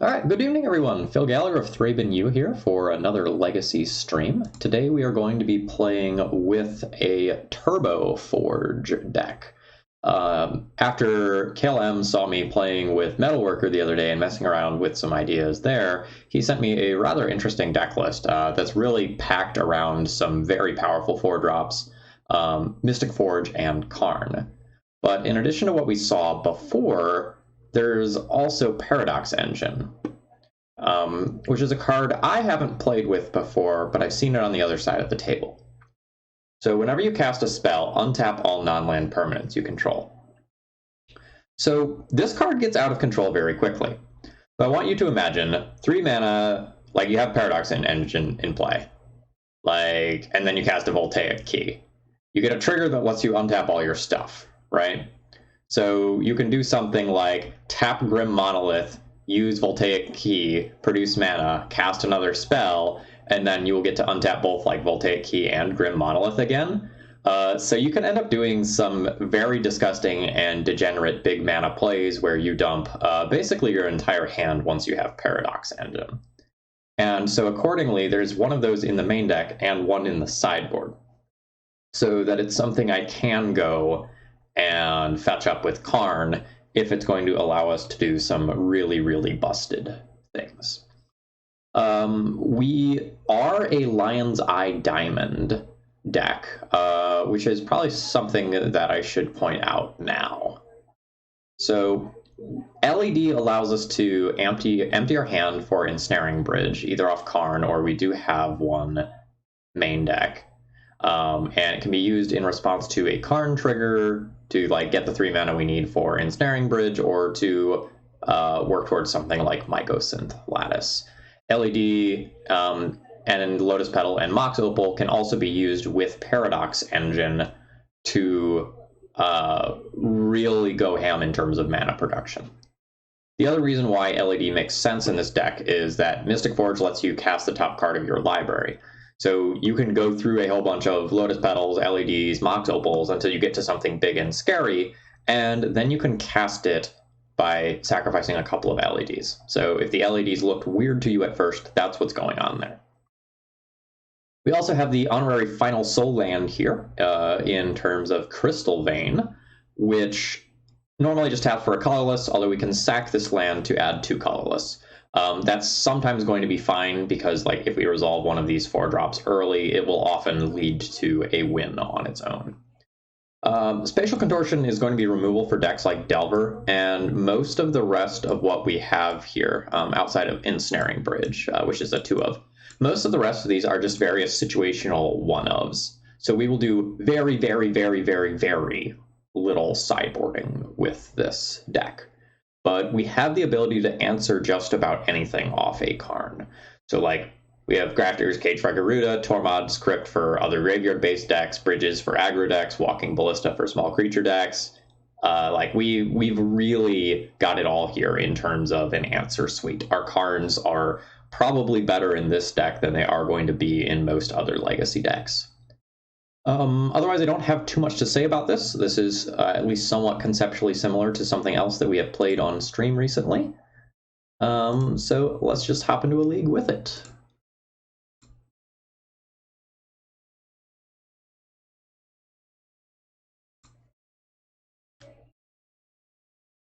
All right, good evening, everyone. Phil Gallagher of ThrabenU here for another Legacy stream. Today we are going to be playing with a Turbo Forge deck. After KLM saw me playing with Metalworker the other day and messing around with some ideas there, he sent me a rather interesting deck list that's really packed around some very powerful 4-drops, Mystic Forge and Karn. But in addition to what we saw before, there's also Paradox Engine, which is a card I haven't played with before, but I've seen it on the other side of the table. So whenever you cast a spell, untap all non-land permanents you control. So this card gets out of control very quickly. But I want you to imagine 3 mana, like you have Paradox Engine in play, and then you cast a Voltaic Key. You get a trigger that lets you untap all your stuff, right? So you can do something like tap Grim Monolith, use Voltaic Key, produce mana, cast another spell, and then you will get to untap both like Voltaic Key and Grim Monolith again. So you can end up doing some very disgusting and degenerate big mana plays where you dump basically your entire hand once you have Paradox Engine. And so accordingly, there's one of those in the main deck and one in the sideboard. So that it's something I can go and fetch up with Karn if it's going to allow us to do some really, really busted things. We are a Lion's Eye Diamond deck, which is probably something that I should point out now. So LED allows us to empty our hand for Ensnaring Bridge, either off Karn or we do have one main deck. And it can be used in response to a Karn trigger to get the 3 mana we need for Ensnaring Bridge, or to work towards something like Mycosynth Lattice. LED and Lotus Petal and Mox Opal can also be used with Paradox Engine to really go ham in terms of mana production. The other reason why LED makes sense in this deck is that Mystic Forge lets you cast the top card of your library. So you can go through a whole bunch of Lotus Petals, LEDs, Mox Opals until you get to something big and scary, and then you can cast it by sacrificing a couple of LEDs. So if the LEDs looked weird to you at first, that's what's going on there. We also have the honorary Final Soul land here in terms of Crystal Vein, which normally just taps for a colorless, although we can sack this land to add 2 colorless. That's sometimes going to be fine because if we resolve one of these 4-drops early, it will often lead to a win on its own. Spatial Contortion is going to be removal for decks like Delver, and most of the rest of what we have here, outside of Ensnaring Bridge, which is a 2 of, most of the rest of these are just various situational 1-ofs. So we will do very, very, very, very, very little sideboarding with this deck. But we have the ability to answer just about anything off a Karn. So we have Grafdigger's Cage for Garuda, Tormod's Crypt for other graveyard-based decks, Bridges for aggro decks, Walking Ballista for small creature decks. We've really got it all here in terms of an answer suite. Our Karns are probably better in this deck than they are going to be in most other Legacy decks. Otherwise, I don't have too much to say about this. This is at least somewhat conceptually similar to something else that we have played on stream recently. So let's just hop into a league with it.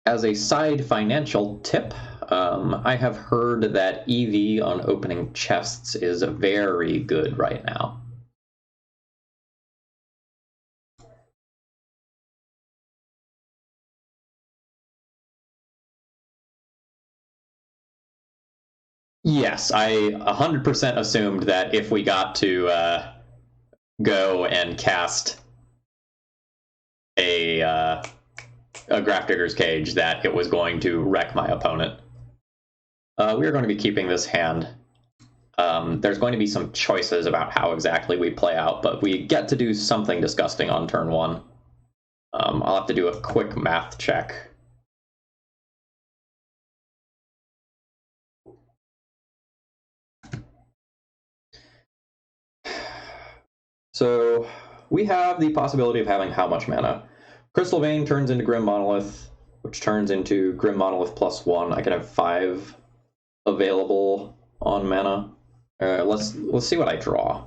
As a side financial tip, I have heard that EV on opening chests is very good right now. Yes, I 100% assumed that if we got to go and cast a Grafdigger's Cage, that it was going to wreck my opponent. We are going to be keeping this hand. There's going to be some choices about how exactly we play out, but we get to do something disgusting on turn 1. I'll have to do a quick math check. So we have the possibility of having how much mana? Crystal Vein turns into Grim Monolith, which turns into Grim Monolith +1. I can have 5 available on mana. Let's see what I draw.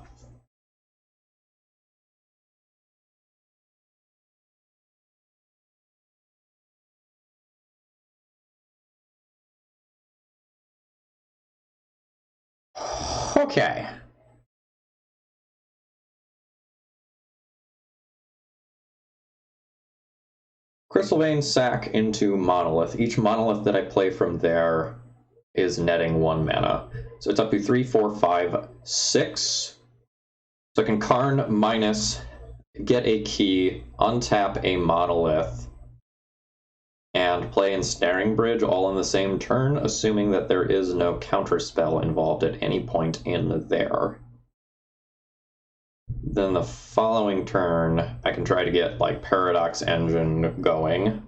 Okay. Crystal Vein sack into Monolith. Each Monolith that I play from there is netting 1 mana. So it's up to 3, 4, 5, 6. So I can Karn minus, get a key, untap a Monolith, and play Ensnaring Bridge all in the same turn, assuming that there is no counterspell involved at any point in there. Then the following turn, I can try to get like Paradox Engine going.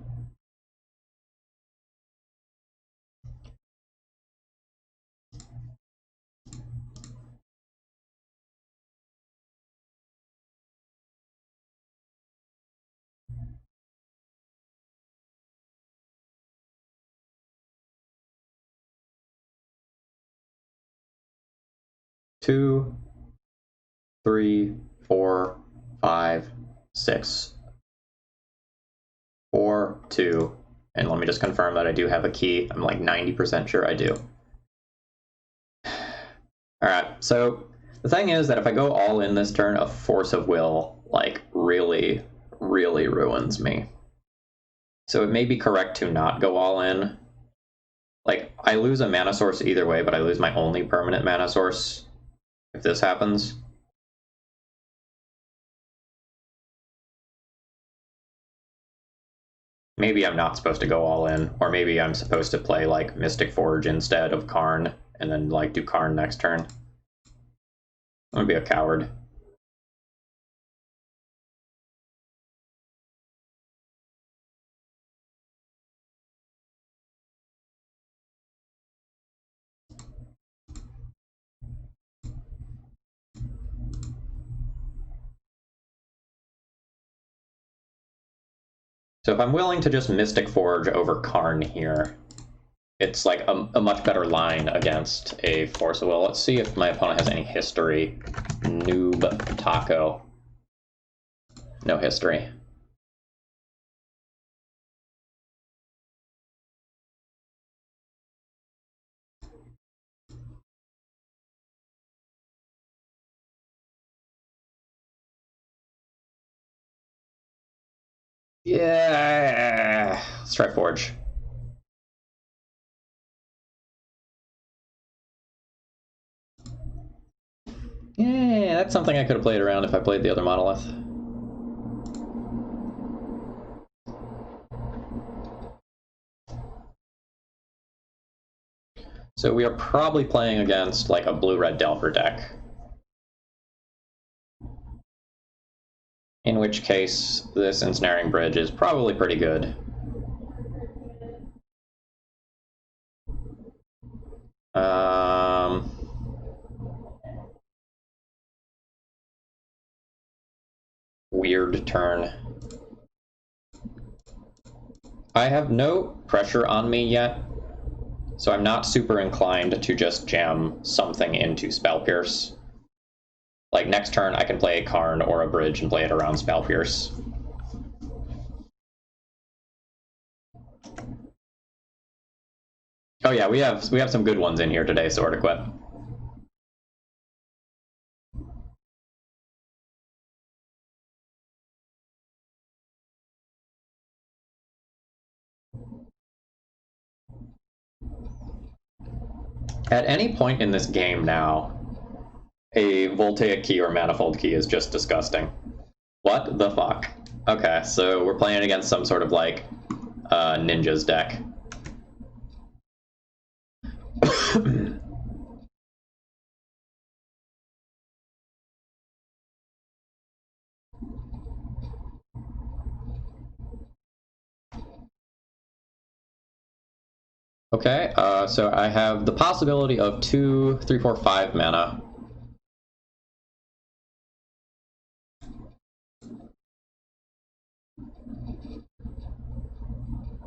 Two, 3, 4, 5, 6, 4, 2, and let me just confirm that I do have a key. I'm like 90% sure I do. Alright, so the thing is that if I go all in this turn, a Force of Will, like, really, really ruins me. So it may be correct to not go all in. Like, I lose a mana source either way, but I lose my only permanent mana source if this happens. Maybe I'm not supposed to go all in, or maybe I'm supposed to play like Mystic Forge instead of Karn, and then like do Karn next turn. I'm gonna be a coward. So if I'm willing to just Mystic Forge over Karn here, it's like a much better line against a Force of Will. Let's see if my opponent has any history. Noob Taco. No history. Yeah, let's try Forge. Yeah, that's something I could have played around if I played the other Monolith. So we are probably playing against like a blue-red Delver deck. In which case, this Ensnaring Bridge is probably pretty good. Weird turn. I have no pressure on me yet, so I'm not super inclined to just jam something into Spell Pierce. Like next turn, I can play a Karn or a Bridge and play it around Spell Pierce. Oh yeah, we have some good ones in here today, Sword Equip. At any point in this game now, a Voltaic Key or Manifold Key is just disgusting. What the fuck? Okay, so we're playing against some sort of like ninjas deck. Okay, so I have the possibility of 2, 3, 4, 5 mana.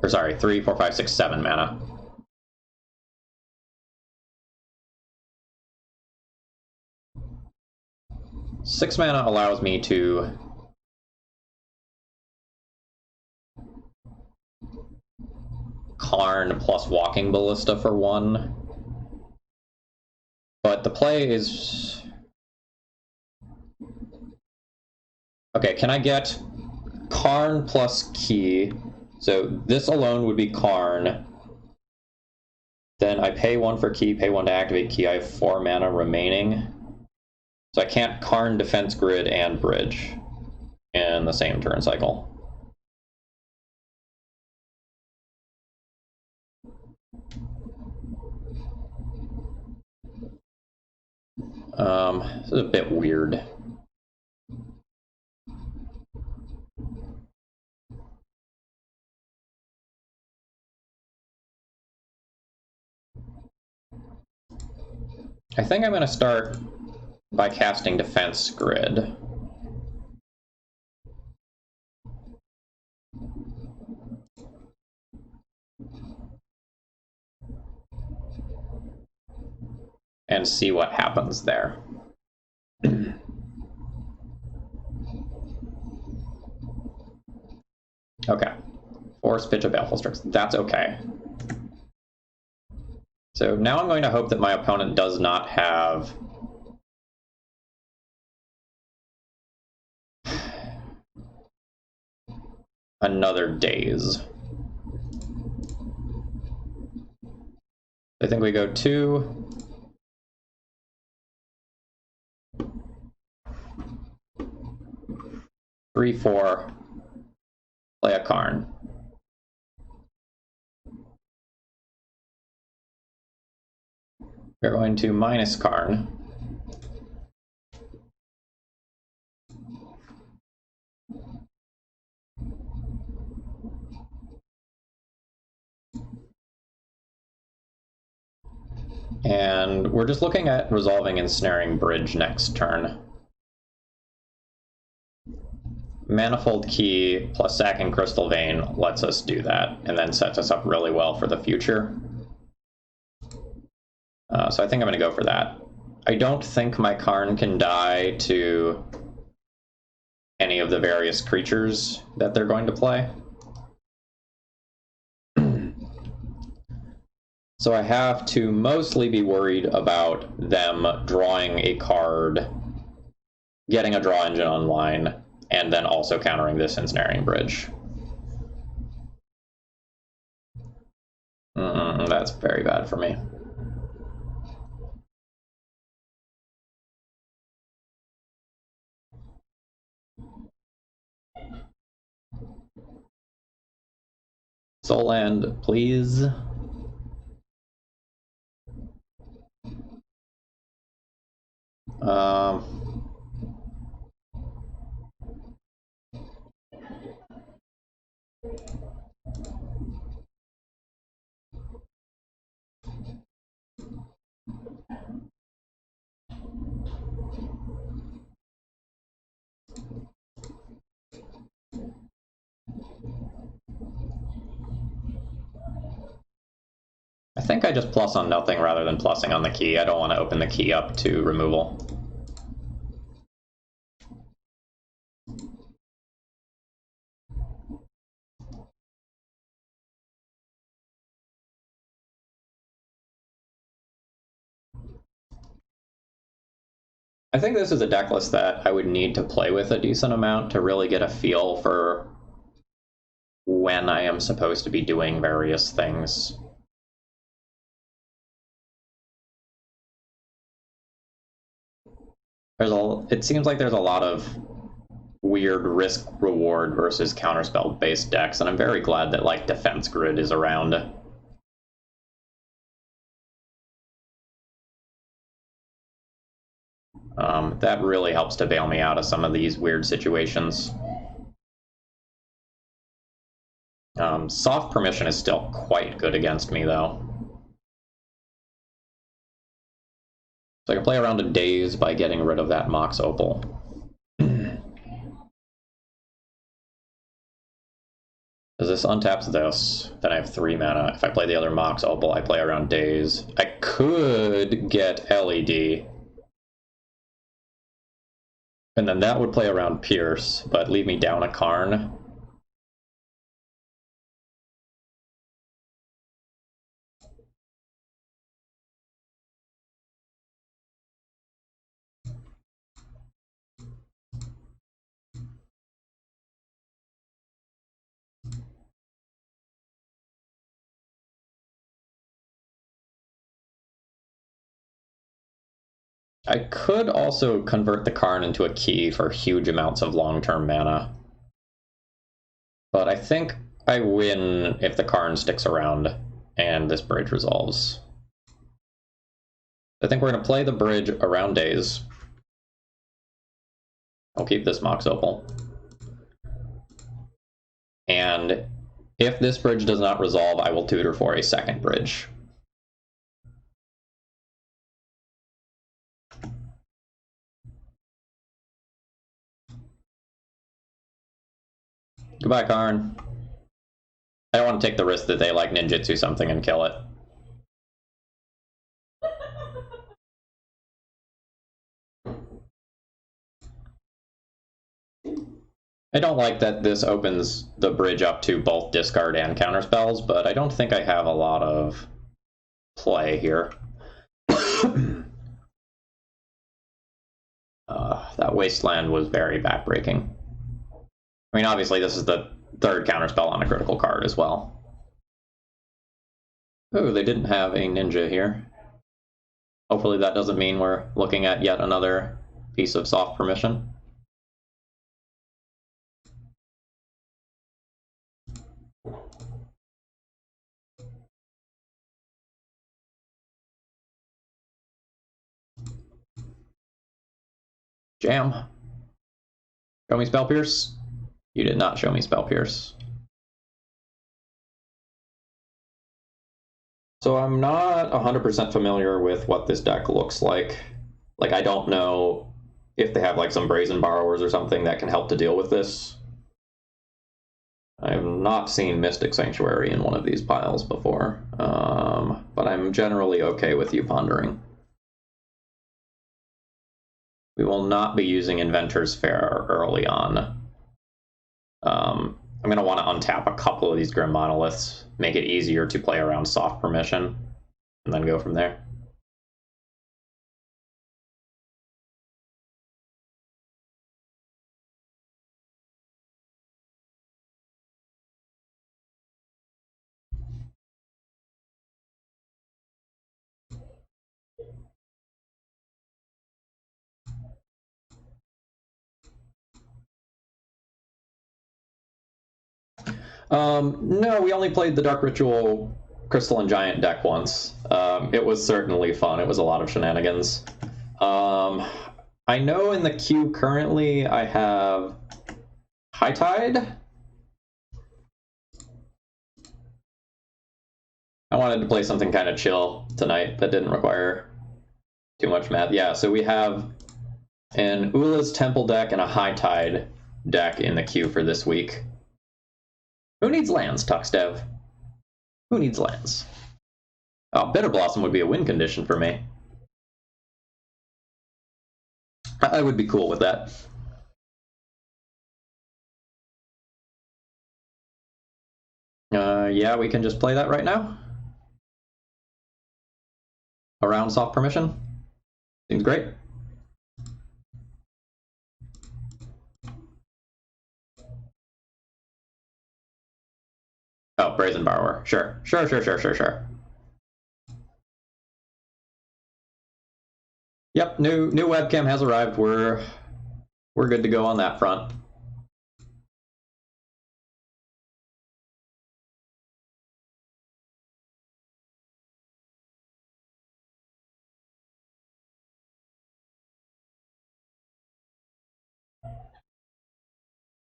Or sorry, 3, 4, 5, 6, 7 mana. 6 mana allows me to Karn plus Walking Ballista for 1. But the play is... Okay, can I get Karn plus Key? So this alone would be Karn. Then I pay 1 for Key, pay 1 to activate Key. I have 4 mana remaining. So I can't Karn Defense Grid and Bridge in the same turn cycle. This is a bit weird. I think I'm going to start by casting Defense Grid. And see what happens there. Okay. Force Pitch of Baleful Strix. That's okay. So now I'm going to hope that my opponent does not have another Daze. I think we go 2. Three, 4, play a Karn. We're going to minus Karn. And we're just looking at resolving Ensnaring Bridge next turn. Manifold Key plus Sacking Crystal Vein lets us do that, and then sets us up really well for the future. So I think I'm going to go for that. I don't think my Karn can die to any of the various creatures that they're going to play. So I have to mostly be worried about them drawing a card, getting a draw engine online, and then also countering this Ensnaring Bridge. That's very bad for me. Soul Land, please. I think I just plus on nothing rather than plussing on the key. I don't want to open the key up to removal. I think this is a deck list that I would need to play with a decent amount to really get a feel for when I am supposed to be doing various things. It seems like there's a lot of weird risk-reward versus counterspell-based decks, and I'm very glad that, like, Defense Grid is around. That really helps to bail me out of some of these weird situations. Soft Permission is still quite good against me, though. So I can play around a Daze by getting rid of that Mox Opal. As this untaps this, then I have 3 mana. If I play the other Mox Opal, I play around Daze. I could get LED. And then that would play around Pierce, but leave me down a Karn. I could also convert the Karn into a key for huge amounts of long-term mana. But I think I win if the Karn sticks around and this bridge resolves. I think we're going to play the bridge around Daze. I'll keep this Mox Opal. And if this bridge does not resolve, I will tutor for a second bridge. Goodbye, Karn. I don't want to take the risk that they like ninjutsu something and kill it. I don't like that this opens the bridge up to both discard and counter spells, but I don't think I have a lot of play here. That Wasteland was very backbreaking. I mean, obviously, this is the third counterspell on a critical card as well. Oh, they didn't have a ninja here. Hopefully that doesn't mean we're looking at yet another piece of soft permission. Jam. Show me Spell Pierce. You did not show me Spell Pierce. So I'm not 100% familiar with what this deck looks like. Like, I don't know if they have like some Brazen Borrowers or something that can help to deal with this. I have not seen Mystic Sanctuary in one of these piles before, but I'm generally okay with you pondering. We will not be using Inventor's Fair early on. I'm going to want to untap a couple of these Grim Monoliths, make it easier to play around soft permission, and then go from there. No, we only played the Dark Ritual Crystalline Giant deck once. It was certainly fun. It was a lot of shenanigans. I know in the queue currently I have High Tide. I wanted to play something kind of chill tonight that didn't require too much math. Yeah, so we have an Ula's Temple deck and a High Tide deck in the queue for this week. Who needs lands, Tuxdev? Who needs lands? Oh, Bitter Blossom would be a win condition for me. I would be cool with that. Yeah, we can just play that right now. Around soft permission. Seems great. Oh, Brazen Borrower. Sure. Sure. Yep, new webcam has arrived. We're good to go on that front.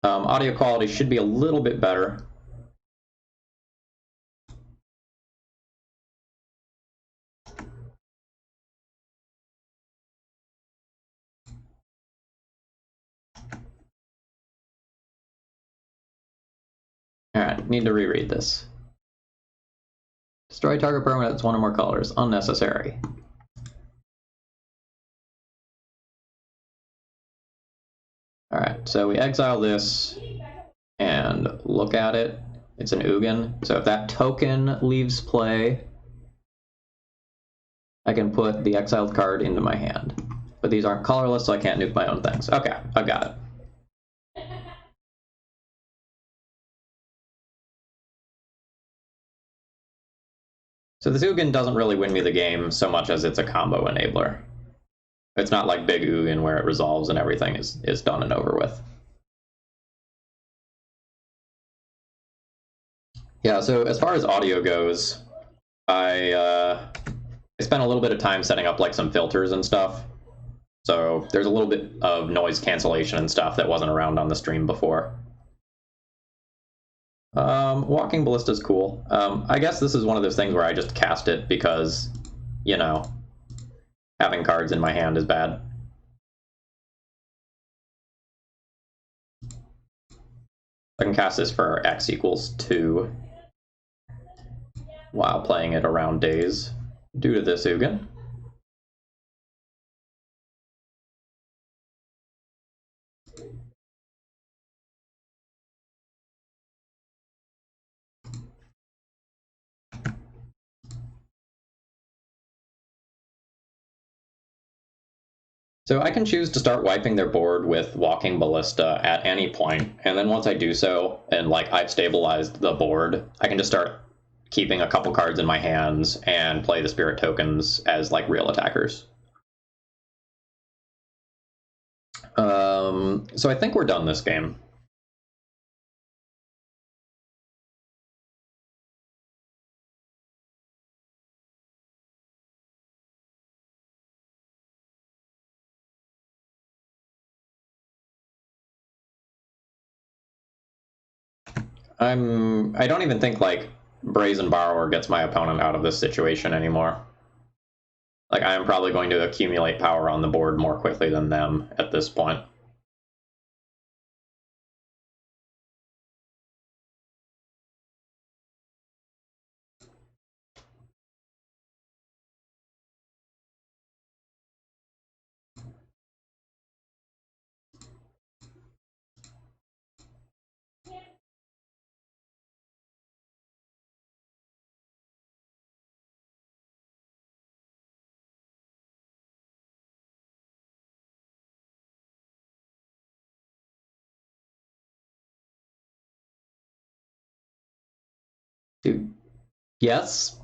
Audio quality should be a little bit better. Alright, need to reread this. Destroy target permanent that's one or more colors. Unnecessary. Alright, so we exile this and look at it. It's an Ugin. So if that token leaves play, I can put the exiled card into my hand. But these aren't colorless, so I can't nuke my own things. Okay, I've got it. So this Ugin doesn't really win me the game so much as it's a combo enabler. It's not like Big Ugin where it resolves and everything is done and over with. Yeah, so as far as audio goes, I spent a little bit of time setting up like some filters and stuff. So there's a little bit of noise cancellation and stuff that wasn't around on the stream before. Walking Ballista is cool. I guess this is one of those things where I just cast it because, you know, having cards in my hand is bad. I can cast this for X equals 2 while playing it around days due to this Ugin. So I can choose to start wiping their board with Walking Ballista at any point, and then once I do so, and like I've stabilized the board, I can just start keeping a couple cards in my hands and play the spirit tokens as like real attackers. So I think we're done this game. I don't even think like Brazen Borrower gets my opponent out of this situation anymore. Like I am probably going to accumulate power on the board more quickly than them at this point. Dude, yes.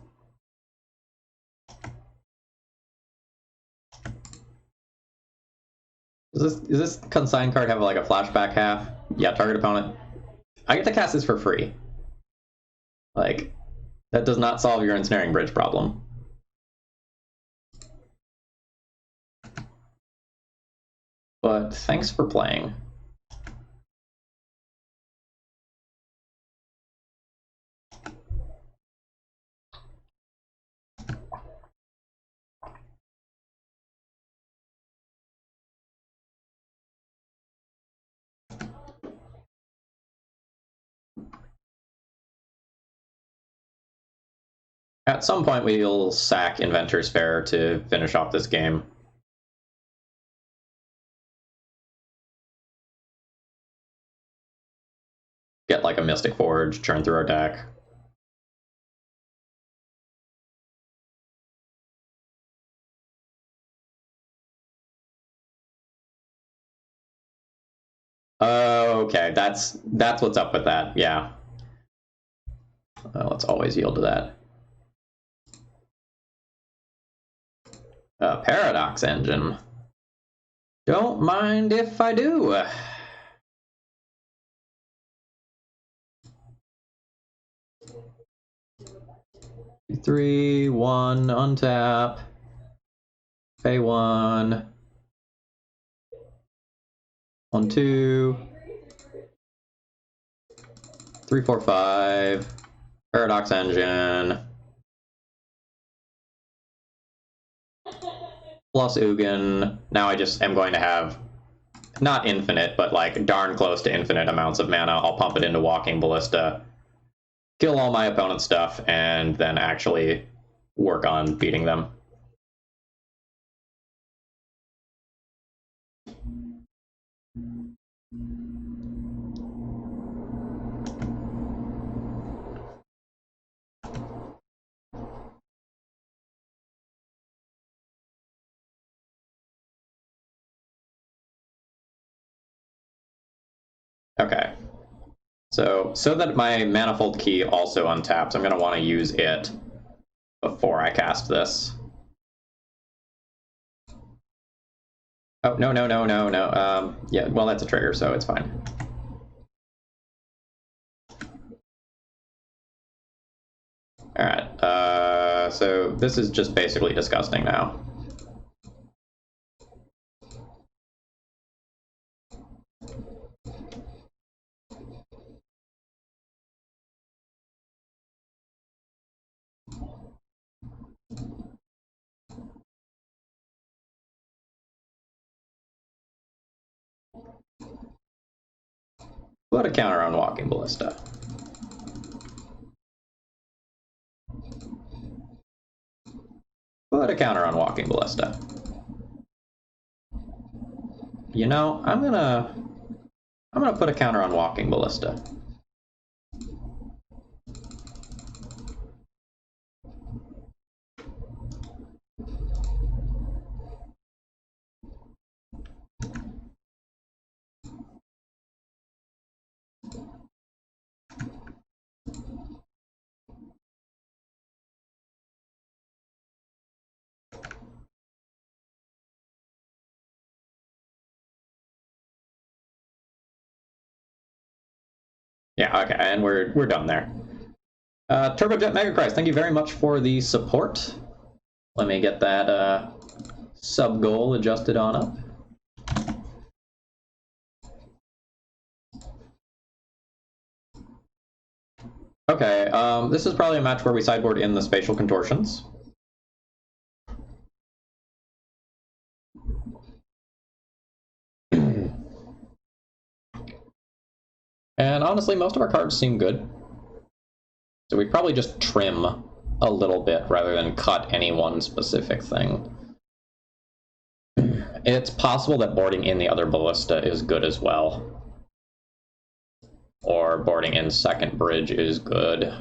Does this consigned card have like a flashback half? Yeah, target opponent. I get to cast this for free. Like, that does not solve your ensnaring bridge problem. But thanks for playing. At some point, we'll sack Inventor's Fair to finish off this game. Get like a Mystic Forge, churn through our deck. Oh, okay, that's what's up with that, yeah. Let's always yield to that. Paradox Engine. Don't mind if I do. Three, one, untap. Pay one. 1, 2. 3, 4, 5. Paradox Engine. Plus Ugin. Now I just am going to have, not infinite, but like darn close to infinite amounts of mana. I'll pump it into Walking Ballista, kill all my opponent's stuff, and then actually work on beating them. Okay. So that my manifold key also untaps, I'm going to want to use it before I cast this. Oh, no, no, no, no, no. Yeah, well, that's a trigger, so it's fine. Alright, so this is just basically disgusting now. Put a counter on Walking Ballista. Put a counter on Walking Ballista. You know, I'm gonna put a counter on Walking Ballista. Yeah, okay, and we're done there. Turbojet Megachrist, thank you very much for the support. Let me get that sub goal adjusted on up. Okay, this is probably a match where we sideboard in the spatial contortions. And honestly, most of our cards seem good. So we'd probably just trim a little bit rather than cut any one specific thing. It's possible that boarding in the other ballista is good as well. Or boarding in second bridge is good.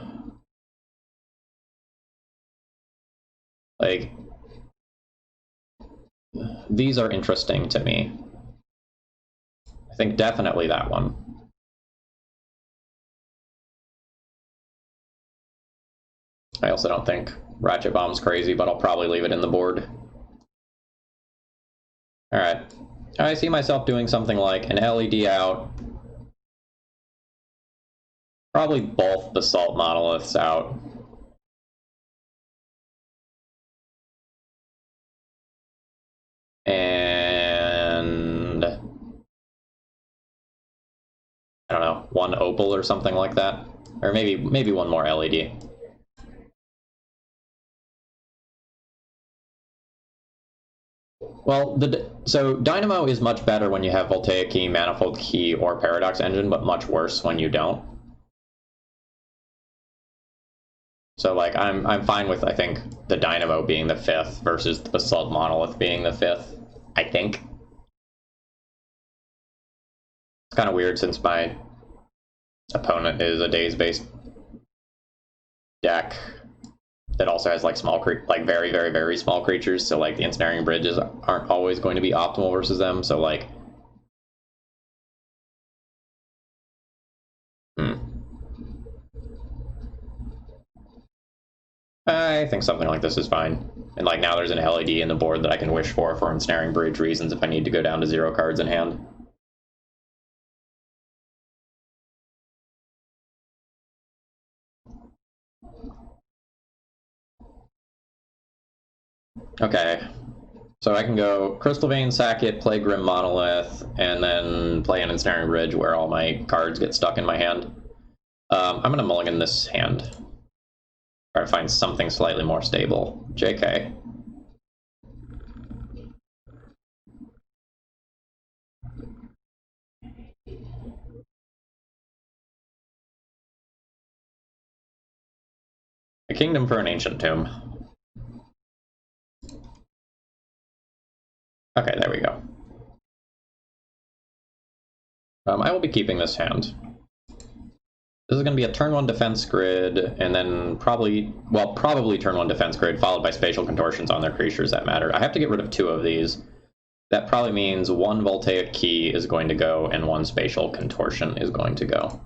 Like, these are interesting to me. I think definitely that one. I also don't think Ratchet Bomb's crazy, but I'll probably leave it in the board. Alright. I see myself doing something like an LED out. Probably both the Salt Monoliths out. And I don't know, one Opal or something like that. Or maybe one more LED. Well, so Dynamo is much better when you have Voltaic Key, Manifold Key, or Paradox Engine, but much worse when you don't. So like I'm fine with, I think, the Dynamo being the 5th versus the Basalt Monolith being the 5th, I think. It's kind of weird since my opponent is a Daze-based deck that also has like very, very, very small creatures, so like the Ensnaring Bridges aren't always going to be optimal versus them, so like... I think something like this is fine. And like now there's an LED in the board that I can wish for Ensnaring Bridge reasons if I need to go down to 0 cards in hand. Okay, so I can go Crystal Vein, sack it, play Grim Monolith, and then play an Ensnaring Bridge where all my cards get stuck in my hand. I'm going to mulligan this hand. Try to find something slightly more stable. JK. A Kingdom for an Ancient Tomb. Okay, there we go. I will be keeping this hand. This is going to be a turn 1 defense grid, and then probably turn 1 defense grid, followed by spatial contortions on their creatures that matter. I have to get rid of 2 of these. That probably means 1 voltaic key is going to go, and 1 spatial contortion is going to go.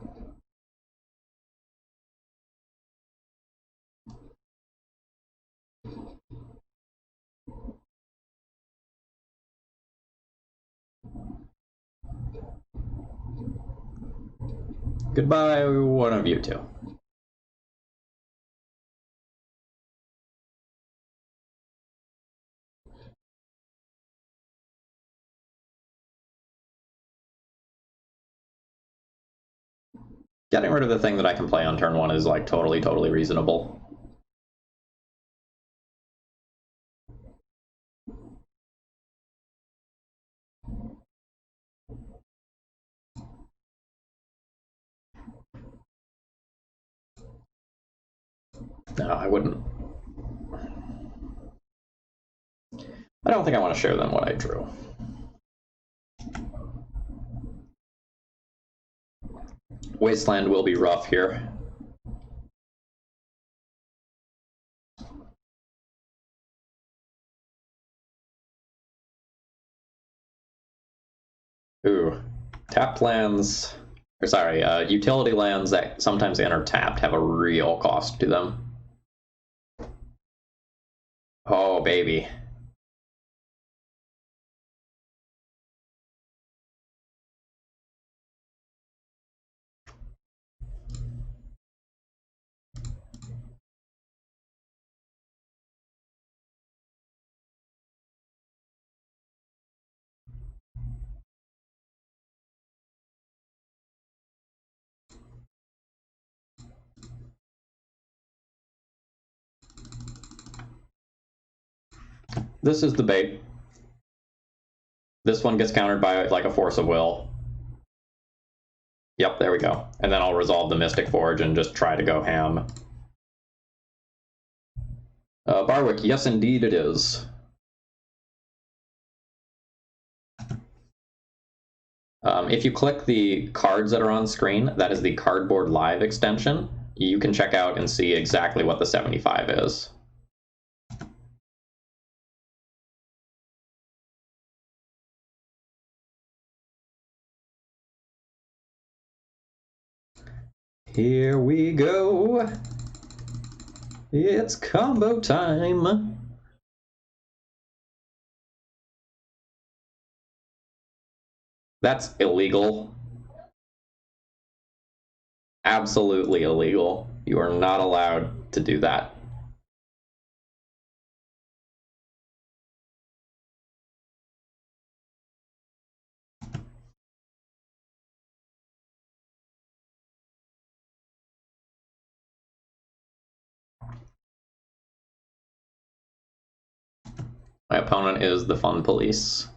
Goodbye, one of you two. Getting rid of the thing that I can play on turn 1 is like totally reasonable. No, I wouldn't. I don't think I want to show them what I drew. Wasteland will be rough here. Ooh, tapped lands, or sorry, utility lands that sometimes enter tapped have a real cost to them. Oh, baby. This is the bait. This one gets countered by like a force of will. Yep, there we go. And then I'll resolve the Mystic Forge and just try to go ham. Barwick, yes indeed it is. If you click the cards that are on screen, that is the Cardboard Live extension. You can check out and see exactly what the 75 is. Here we go. It's combo time. That's illegal. Absolutely illegal. You are not allowed to do that. My opponent is the Fun Police.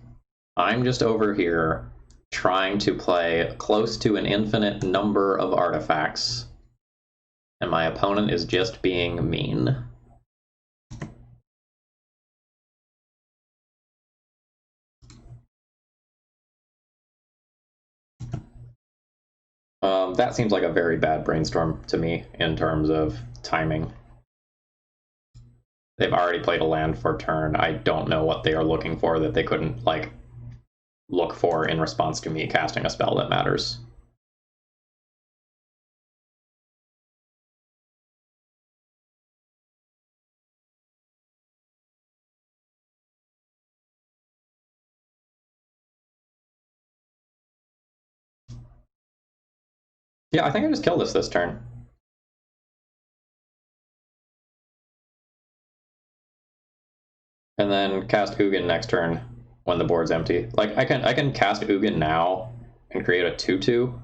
I'm just over here trying to play close to an infinite number of artifacts, and my opponent is just being mean. That seems like a very bad brainstorm to me in terms of timing. They've already played a land for turn. I don't know what they are looking for that they couldn't, like, look for in response to me casting a spell that matters. Yeah, I think I just killed this turn. And then cast Ugin next turn when the board's empty. Like, I can cast Ugin now and create a 2/2,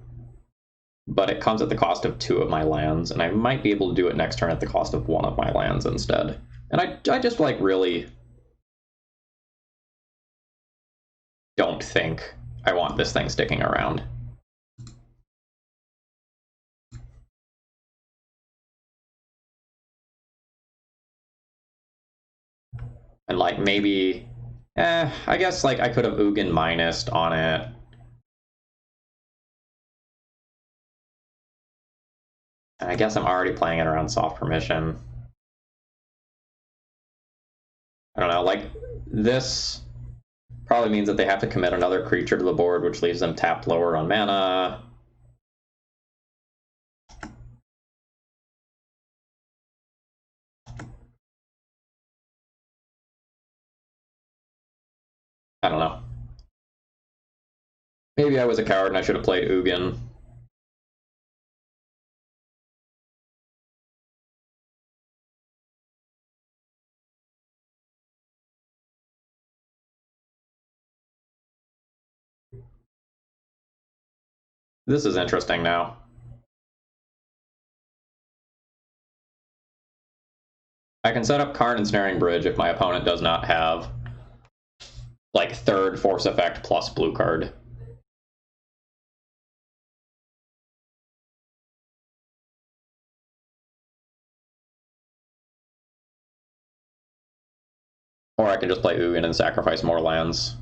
but it comes at the cost of 2 of my lands, and I might be able to do it next turn at the cost of 1 of my lands instead. And I just, like, really don't think I want this thing sticking around. And, like, maybe... I guess, like, I could have Ugin minused on it. And I guess I'm already playing it around soft permission. I don't know, like, this probably means that they have to commit another creature to the board, which leaves them tapped lower on mana. I don't know. Maybe I was a coward and I should have played Ugin. This is interesting now. I can set up Karn and Snaring Bridge if my opponent does not have, like, third force effect plus blue card. Or I can just play Ugin and sacrifice more lands.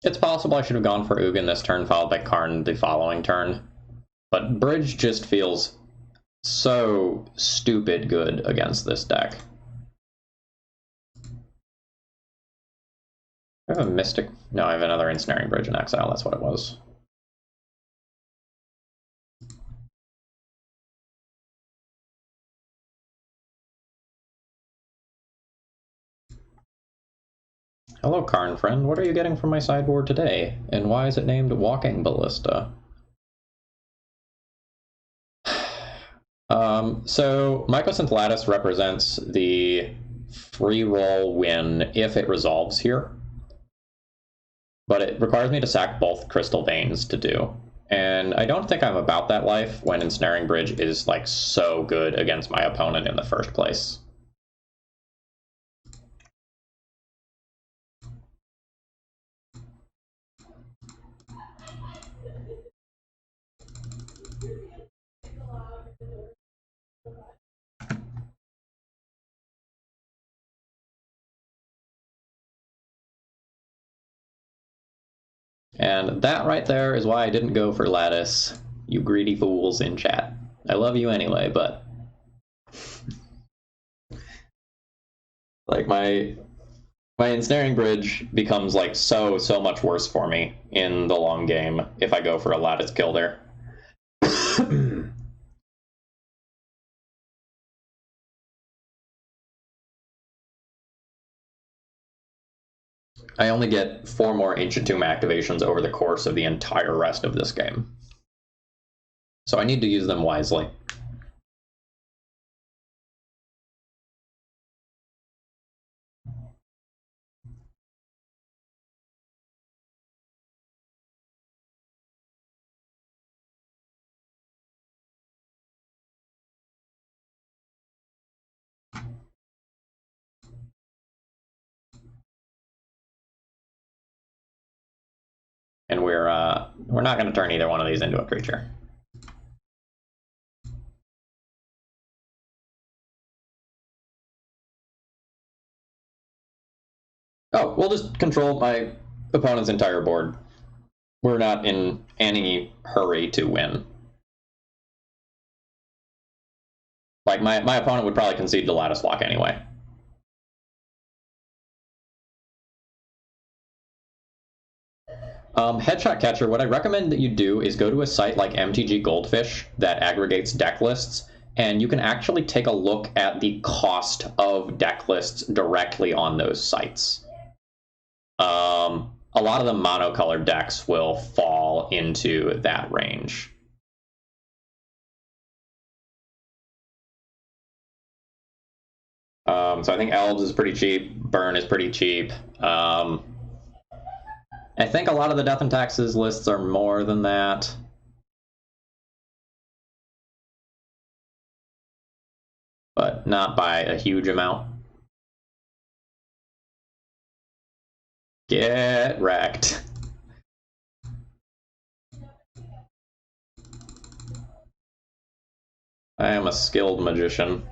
It's possible I should have gone for Ugin this turn, followed by Karn the following turn. But Bridge just feels so stupid good against this deck. I have a Mystic... No, I have another Ensnaring Bridge in Exile, that's what it was. Hello, Karn friend. What are you getting from my sideboard today? And why is it named Walking Ballista? So Mycosynth Lattice represents the free roll win if it resolves here. But it requires me to sack both Crystal Veins to do. And I don't think I'm about that life when Ensnaring Bridge is, like, so good against my opponent in the first place. And that right there is why I didn't go for Lattice, you greedy fools in chat. I love you anyway, but... like, my Ensnaring Bridge becomes, like, so much worse for me in the long game if I go for a Lattice Gilder. I only get 4 more Ancient Tomb activations over the course of the entire rest of this game. So I need to use them wisely. And we're not going to turn either one of these into a creature. Oh, we'll just control my opponent's entire board. We're not in any hurry to win. Like, my opponent would probably concede to Lattice Lock anyway. Headshot Catcher, what I recommend that you do is go to a site like MTG Goldfish that aggregates deck lists, and you can actually take a look at the cost of deck lists directly on those sites. A lot of the monocolored decks will fall into that range. So I think Elves is pretty cheap. Burn is pretty cheap. I think a lot of the Death and Taxes lists are more than that. But not by a huge amount. Get wrecked. I am a skilled magician.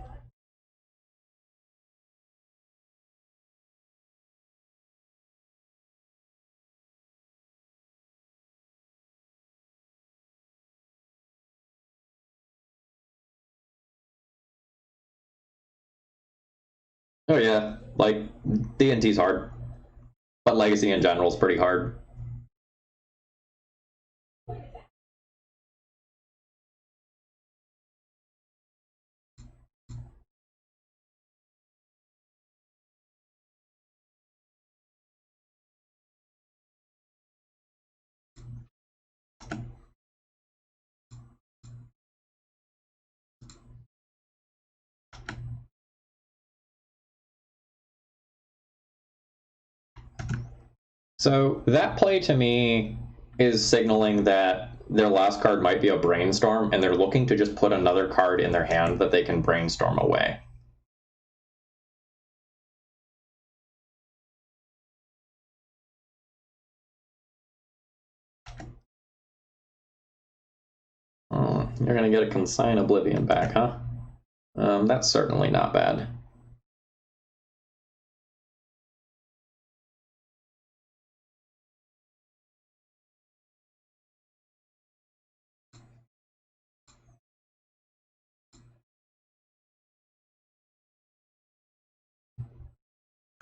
Oh yeah, like D&T's hard, but Legacy in general is pretty hard. So that play to me is signaling that their last card might be a Brainstorm, and they're looking to just put another card in their hand that they can Brainstorm away. You're going to get a Consign Oblivion back, huh? That's certainly not bad.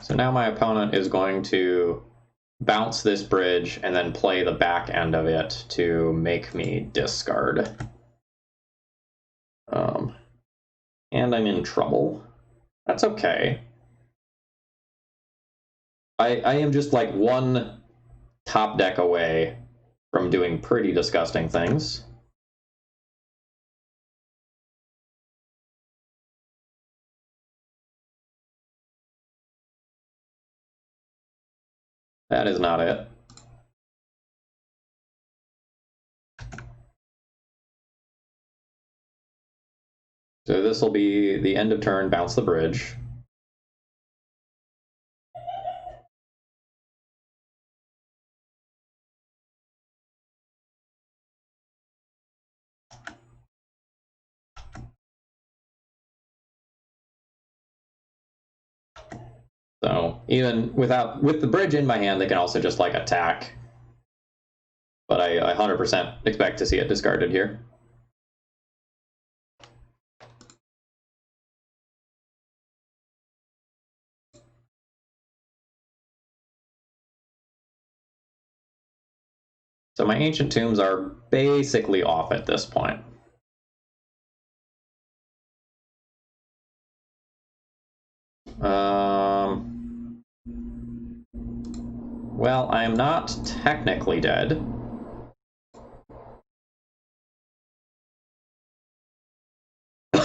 So now my opponent is going to bounce this bridge and then play the back end of it to make me discard. And I'm in trouble. That's okay. I am just like one top deck away from doing pretty disgusting things. That is not it. So this will be the end of turn, bounce the bridge. So even with the bridge in my hand, they can also just like attack. But I 100% expect to see it discarded here. So my Ancient Tombs are basically off at this point. Well, I am not technically dead. But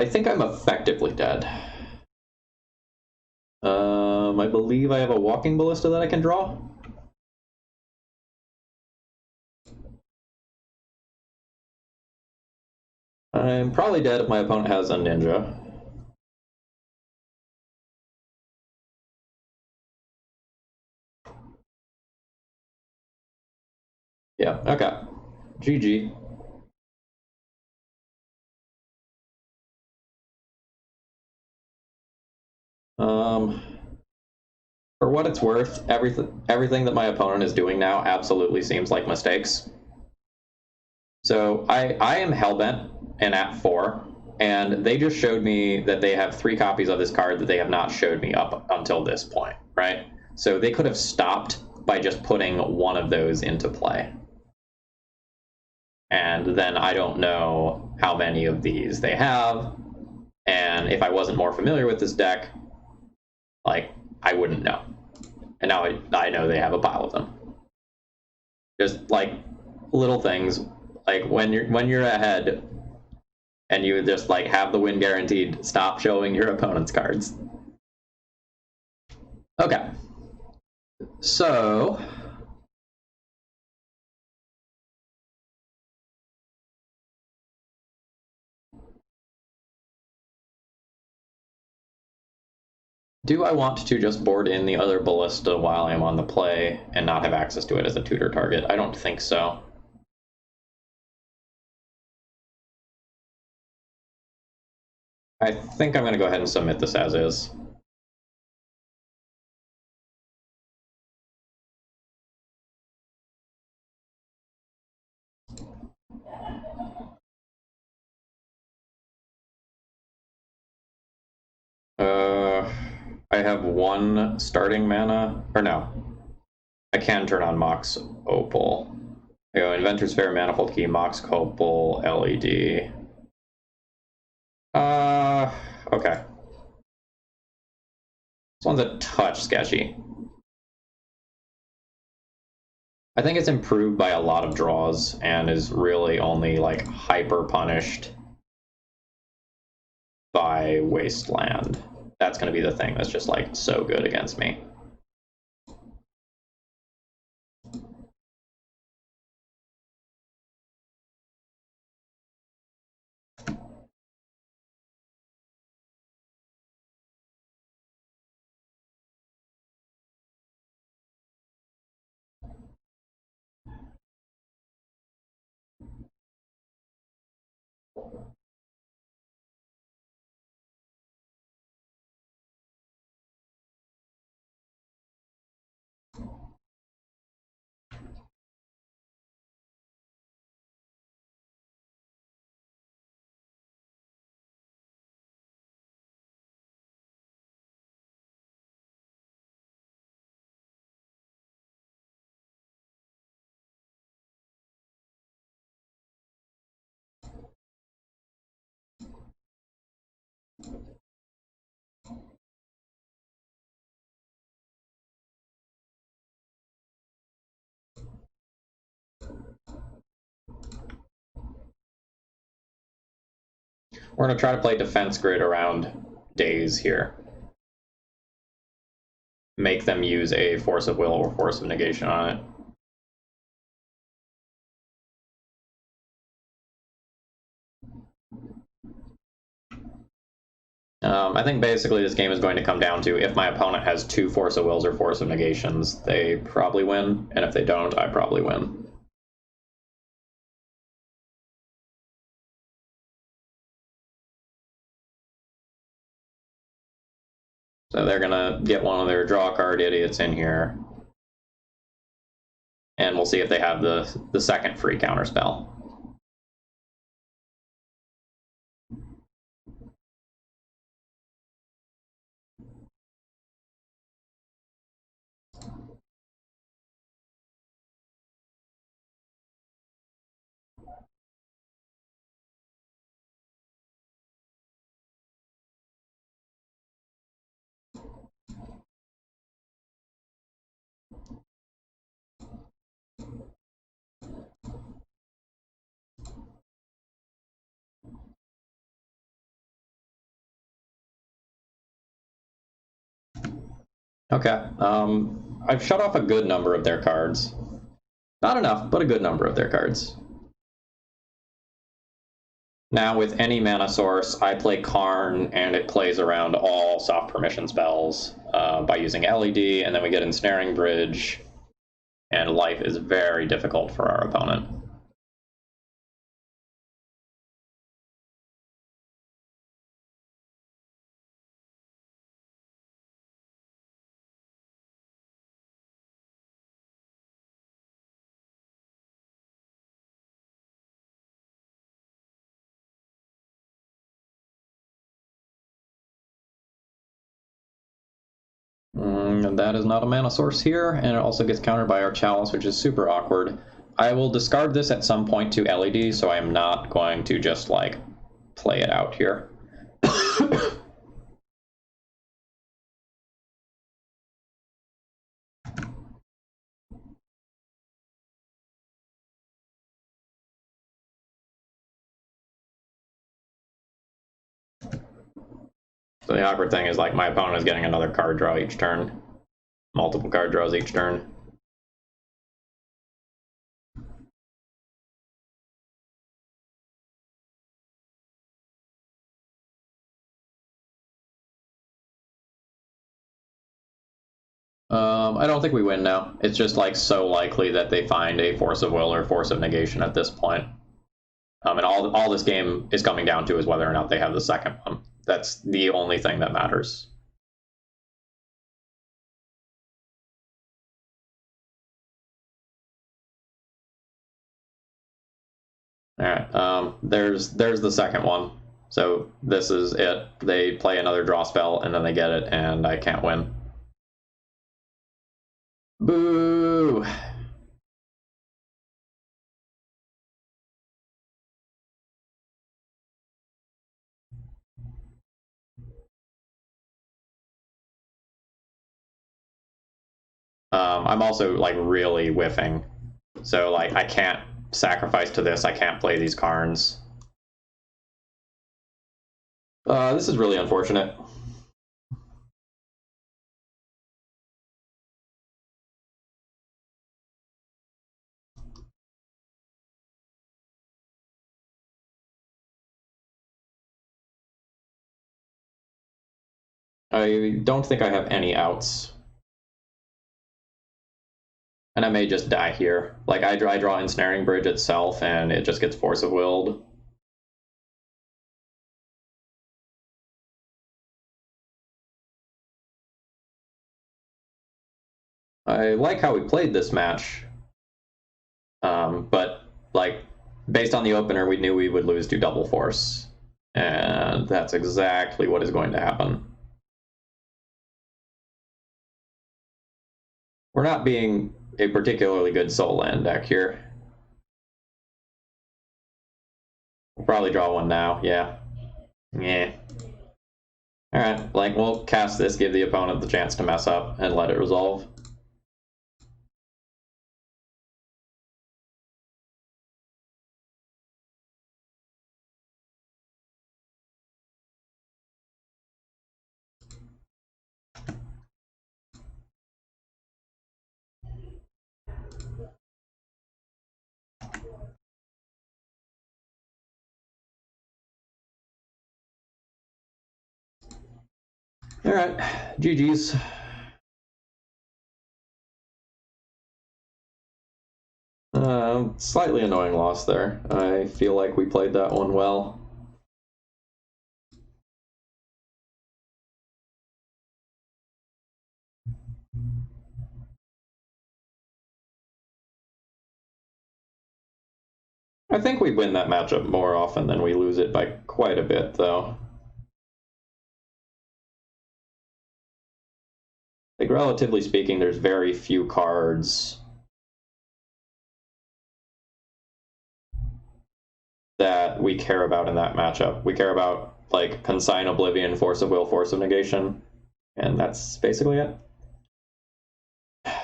I think I'm effectively dead. I believe I have a Walking Ballista that I can draw. I'm probably dead if my opponent has a Ninja. Yeah, okay. GG. For what it's worth, everything that my opponent is doing now absolutely seems like mistakes. So I am Hellbent and at 4, and they just showed me that they have 3 copies of this card that they have not showed me up until this point, right? So they could have stopped by just putting one of those into play. And then I don't know how many of these they have. And if I wasn't more familiar with this deck, like, I wouldn't know. And now I know they have a pile of them. Just like little things, like when you're ahead and you just like have the win guaranteed, stop showing your opponent's cards. Okay. So do I want to just board in the other ballista while I'm on the play and not have access to it as a tutor target? I don't think so. I think I'm going to go ahead and submit this as is. I have one starting mana, or no. I can turn on Mox Opal. I go Inventor's Fair, Manifold Key, Mox Opal, LED. Okay. This one's a touch sketchy. I think it's improved by a lot of draws and is really only like hyper punished by Wasteland. That's going to be the thing that's just like so good against me. We're going to try to play defense grid around Daze here. Make them use a Force of Will or Force of Negation on it. I think basically this game is going to come down to if my opponent has 2 Force of Wills or Force of Negations, they probably win, and if they don't, I probably win. So they're gonna get one of their draw card idiots in here, and we'll see if they have the second free counterspell. Okay, I've shut off a good number of their cards. Not enough, but a good number of their cards. Now with any mana source, I play Karn, and it plays around all soft permission spells by using LED, and then we get Ensnaring Bridge, and life is very difficult for our opponent. That is not a mana source here, and it also gets countered by our Chalice, which is super awkward. I will discard this at some point to LED, so I am not going to just, like, play it out here. So the awkward thing is, like, my opponent is getting another card draw each turn. Multiple card draws each turn. I don't think we win now. It's just, like, so likely that they find a Force of Will or Force of Negation at this point. And all this game is coming down to is whether or not they have the second one. That's the only thing that matters. All right, there's the second one. So this is it. They play another draw spell, and then they get it, and I can't win. Boo! I'm also, like, really whiffing. So, like, I can't sacrifice to this. I can't play these Karns. This is really unfortunate. I don't think I have any outs. And I may just die here. Like, I draw Ensnaring Bridge itself, and it just gets Force of Willed. I like how we played this match. But, like, based on the opener, we knew we would lose to Double Force. And that's exactly what is going to happen. We're not being a particularly good soul land deck here. We'll probably draw one now, yeah. Yeah. Alright, like, we'll cast this, give the opponent the chance to mess up, and let it resolve. Alright, GG's. Slightly annoying loss there. I feel like we played that one well. I think we win that matchup more often than we lose it by quite a bit, though. Like, relatively speaking, there's very few cards that we care about in that matchup. We care about, like, Consign Oblivion, Force of Will, Force of Negation, and that's basically it.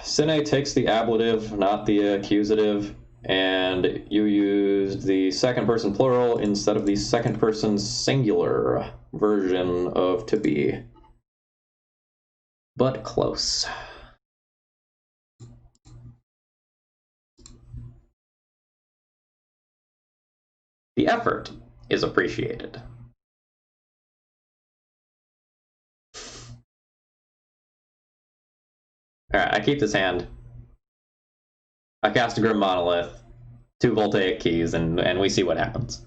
Sine takes the ablative, not the accusative, and you used the second person plural instead of the second person singular version of to be. But close. The effort is appreciated. Alright, I keep this hand. I cast a Grim Monolith, 2 Voltaic Keys, and we see what happens.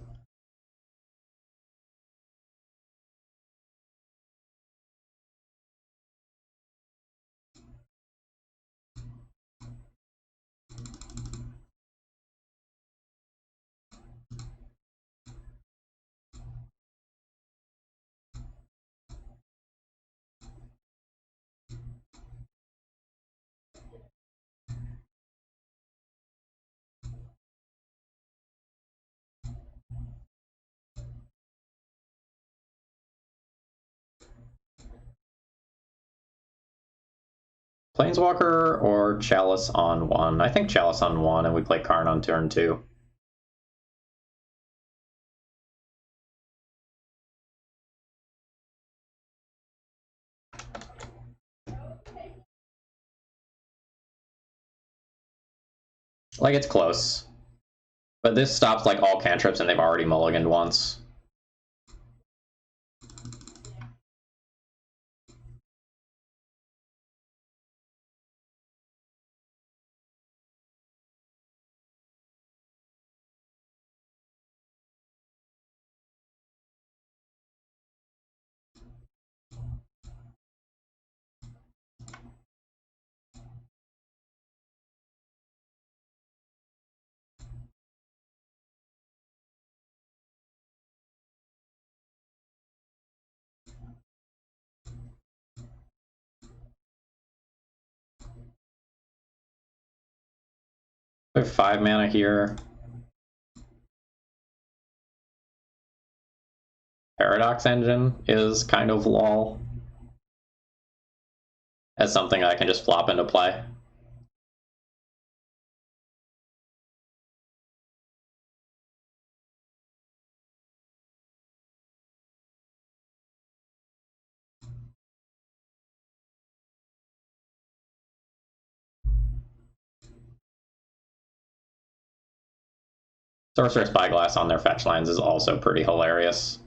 Planeswalker or Chalice on 1? I think Chalice on 1, and we play Karn on turn 2. Like, it's close. But this stops, like, all cantrips, and they've already mulliganed once. We have 5 mana here. Paradox Engine is kind of lol. As something I can just flop into play. Sorcerer Spyglass on their fetch lands is also pretty hilarious.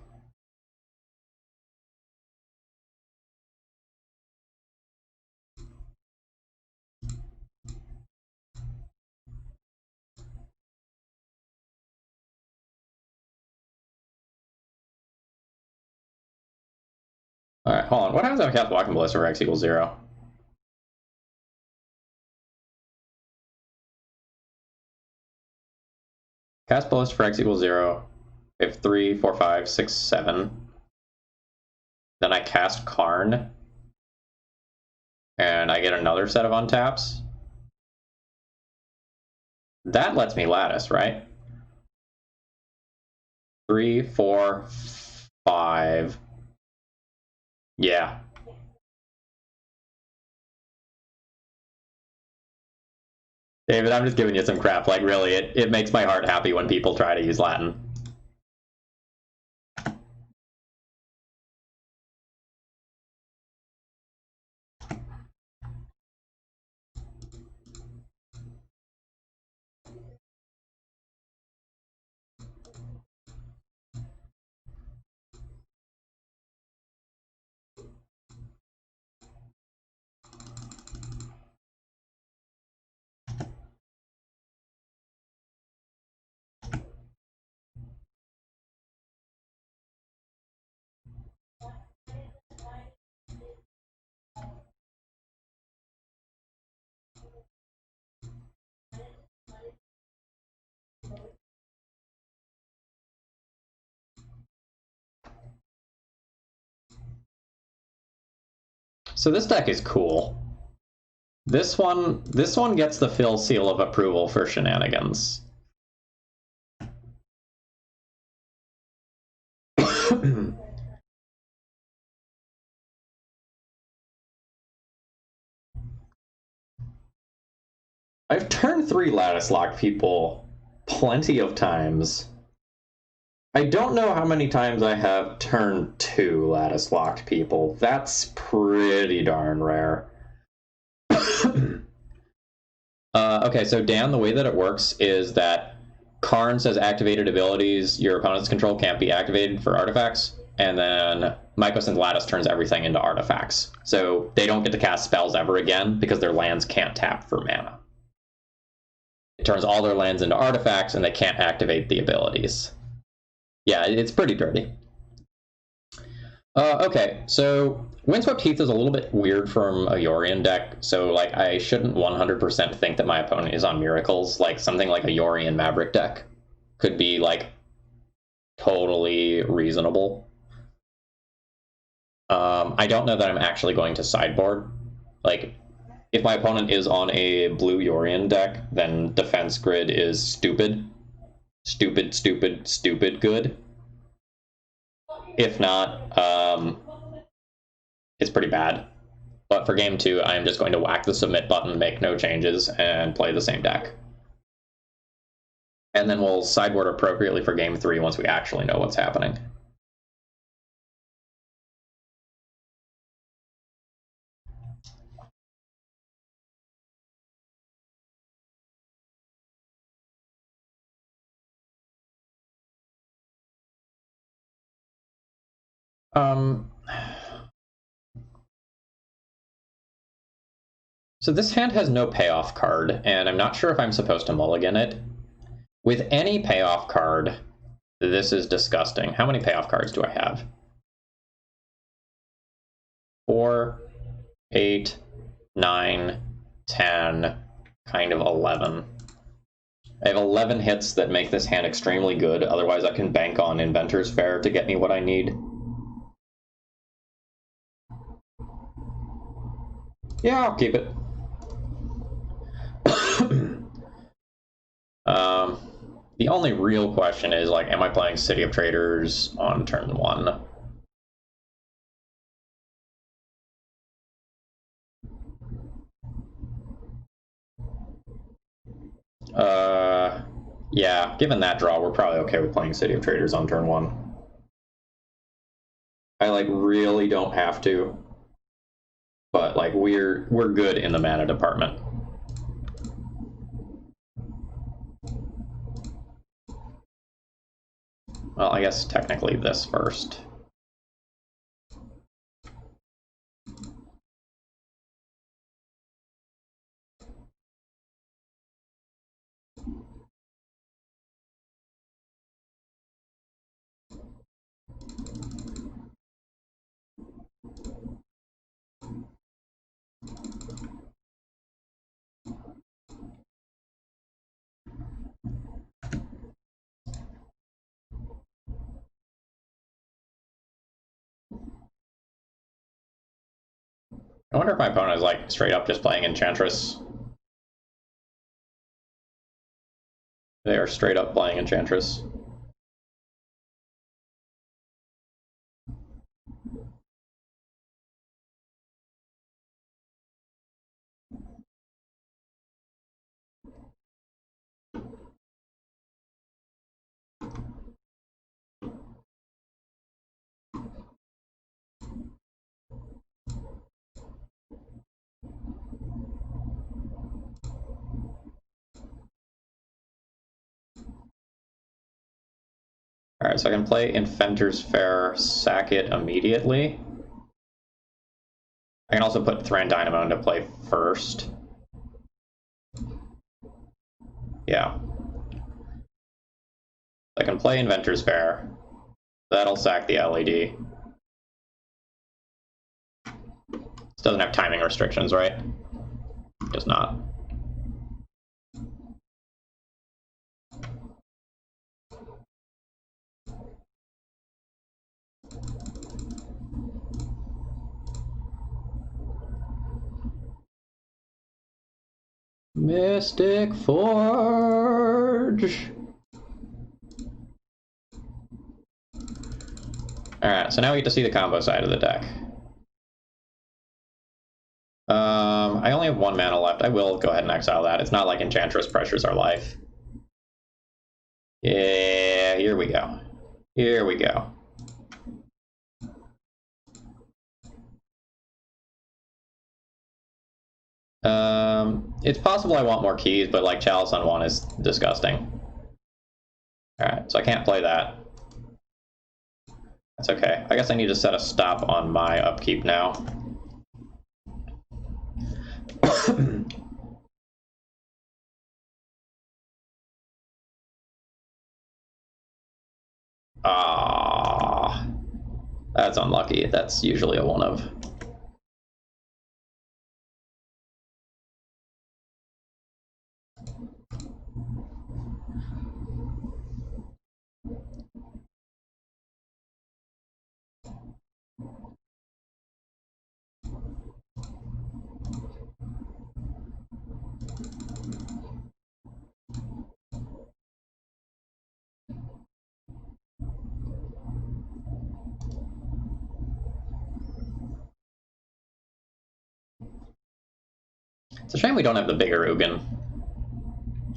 Alright, hold on. What happens if I cast Walking Ballista for X equals 0? Cast Ballista for X equals 0. I have 3, 4, 5, 6, 7. Then I cast Karn. And I get another set of untaps. That lets me lattice, right? 3, 4, 5. Yeah. David, I'm just giving you some crap. Like, really, it makes my heart happy when people try to use Latin. So this deck is cool. This one gets the Phil seal of approval for shenanigans. I've turn 3 lattice locked people plenty of times. I don't know how many times I have turn 2 lattice locked people. That's pretty darn rare. Okay, so Dan, the way that it works is that Karn says activated abilities your opponent's control can't be activated for artifacts, and then Mycosynth Lattice turns everything into artifacts. So they don't get to cast spells ever again because their lands can't tap for mana. It turns all their lands into artifacts, and they can't activate the abilities. Yeah, it's pretty dirty. Okay, so Windswept Heath is a little bit weird from a Yorion deck, so like I shouldn't 100% think that my opponent is on Miracles. Like something like a Yorion Maverick deck could be like totally reasonable. I don't know that I'm actually going to sideboard. Like, if my opponent is on a blue Yorion deck, then Defense Grid is stupid. Stupid, stupid, stupid good. If not, it's pretty bad. But for game 2, I am just going to whack the submit button, make no changes, and play the same deck. And then we'll sideboard appropriately for game 3 once we actually know what's happening. So this hand has no payoff card, and I'm not sure if I'm supposed to mulligan it. With any payoff card, this is disgusting. How many payoff cards do I have? 4, 8, 9, 10, kind of 11. I have 11 hits that make this hand extremely good, otherwise I can bank on Inventor's Fair to get me what I need. Yeah, I'll keep it. The only real question is, like, am I playing City of Traders on turn 1? Yeah, given that draw, we're probably okay with playing City of Traders on turn 1. I, like, really don't have to, but, like, we're good in the mana department. Well, I guess technically this first. I wonder if my opponent is, like, straight up just playing Enchantress. They are straight up playing Enchantress. Alright, so I can play Inventor's Fair, sack it immediately. I can also put Thran Dynamo into play first. Yeah. I can play Inventor's Fair. That'll sack the LED. This doesn't have timing restrictions, right? Does not. Mystic Forge! Alright, so now we get to see the combo side of the deck. I only have 1 mana left. I will go ahead and exile that. It's not like Enchantress pressures our life. Yeah, here we go. Here we go. It's possible I want more keys, but, like, Chalice on 1 is disgusting. Alright, so I can't play that. That's okay. I guess I need to set a stop on my upkeep now. Ah, that's unlucky. That's usually a 1 of. It's a shame we don't have the bigger Ugin.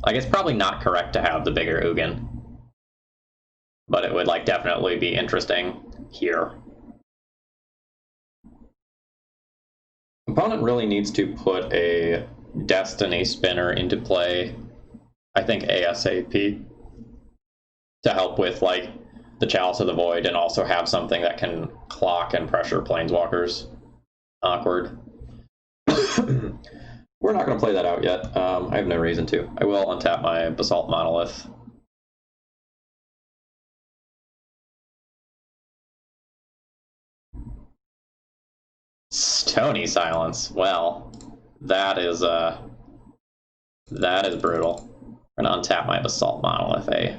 Like, it's probably not correct to have the bigger Ugin, but it would, like, definitely be interesting here. Opponent really needs to put a Destiny Spinner into play, I think ASAP, to help with, like, the Chalice of the Void, and also have something that can clock and pressure Planeswalkers. Awkward. We're not going to play that out yet. I have no reason to. I will untap my Basalt Monolith. Stony Silence. Well, that is brutal. I'm going to untap my Basalt Monolith, eh?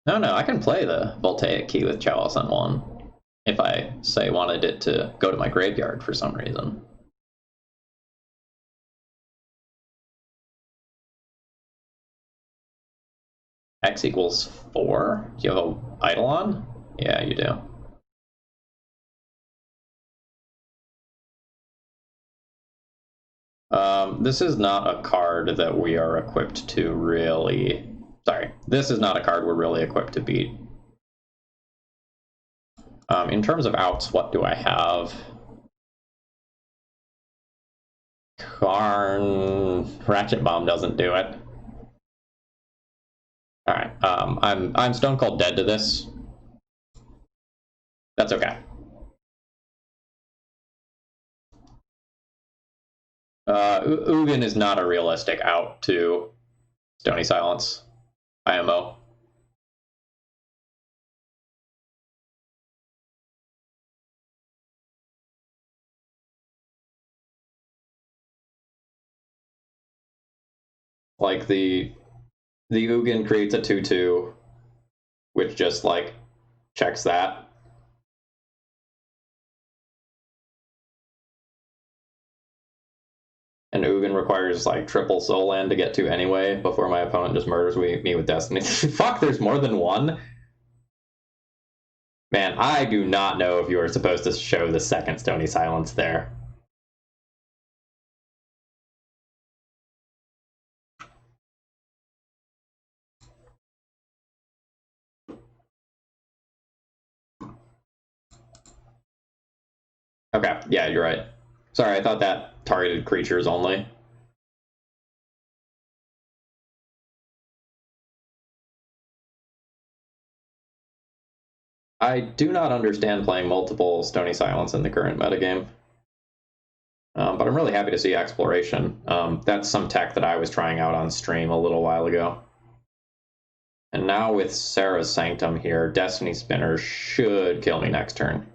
No, I can play the Voltaic Key with Chalice on one if I, say, wanted it to go to my graveyard for some reason. X equals 4? Do you have a Eidolon? Yeah, you do. This is not a card that we are equipped to really... Sorry, this is not a card we're really equipped to beat. In terms of outs, what do I have? Karn... Ratchet Bomb doesn't do it. Alright, I'm stone cold dead to this. That's okay. Ugin is not a realistic out to Stony Silence. IMO. Like, the Ugin creates a 2/2, which just, like, checks that. And Ugin requires, like, triple soul land to get to anyway, before my opponent just murders me with Destiny. Fuck, there's more than one? Man, I do not know if you were supposed to show the second Stony Silence there. Okay, yeah, you're right. Sorry, I thought that targeted creatures only. I do not understand playing multiple Stony Silence in the current metagame. But I'm really happy to see Exploration. That's some tech that I was trying out on stream a little while ago. And now with Sarah's Sanctum here, Destiny Spinner should kill me next turn.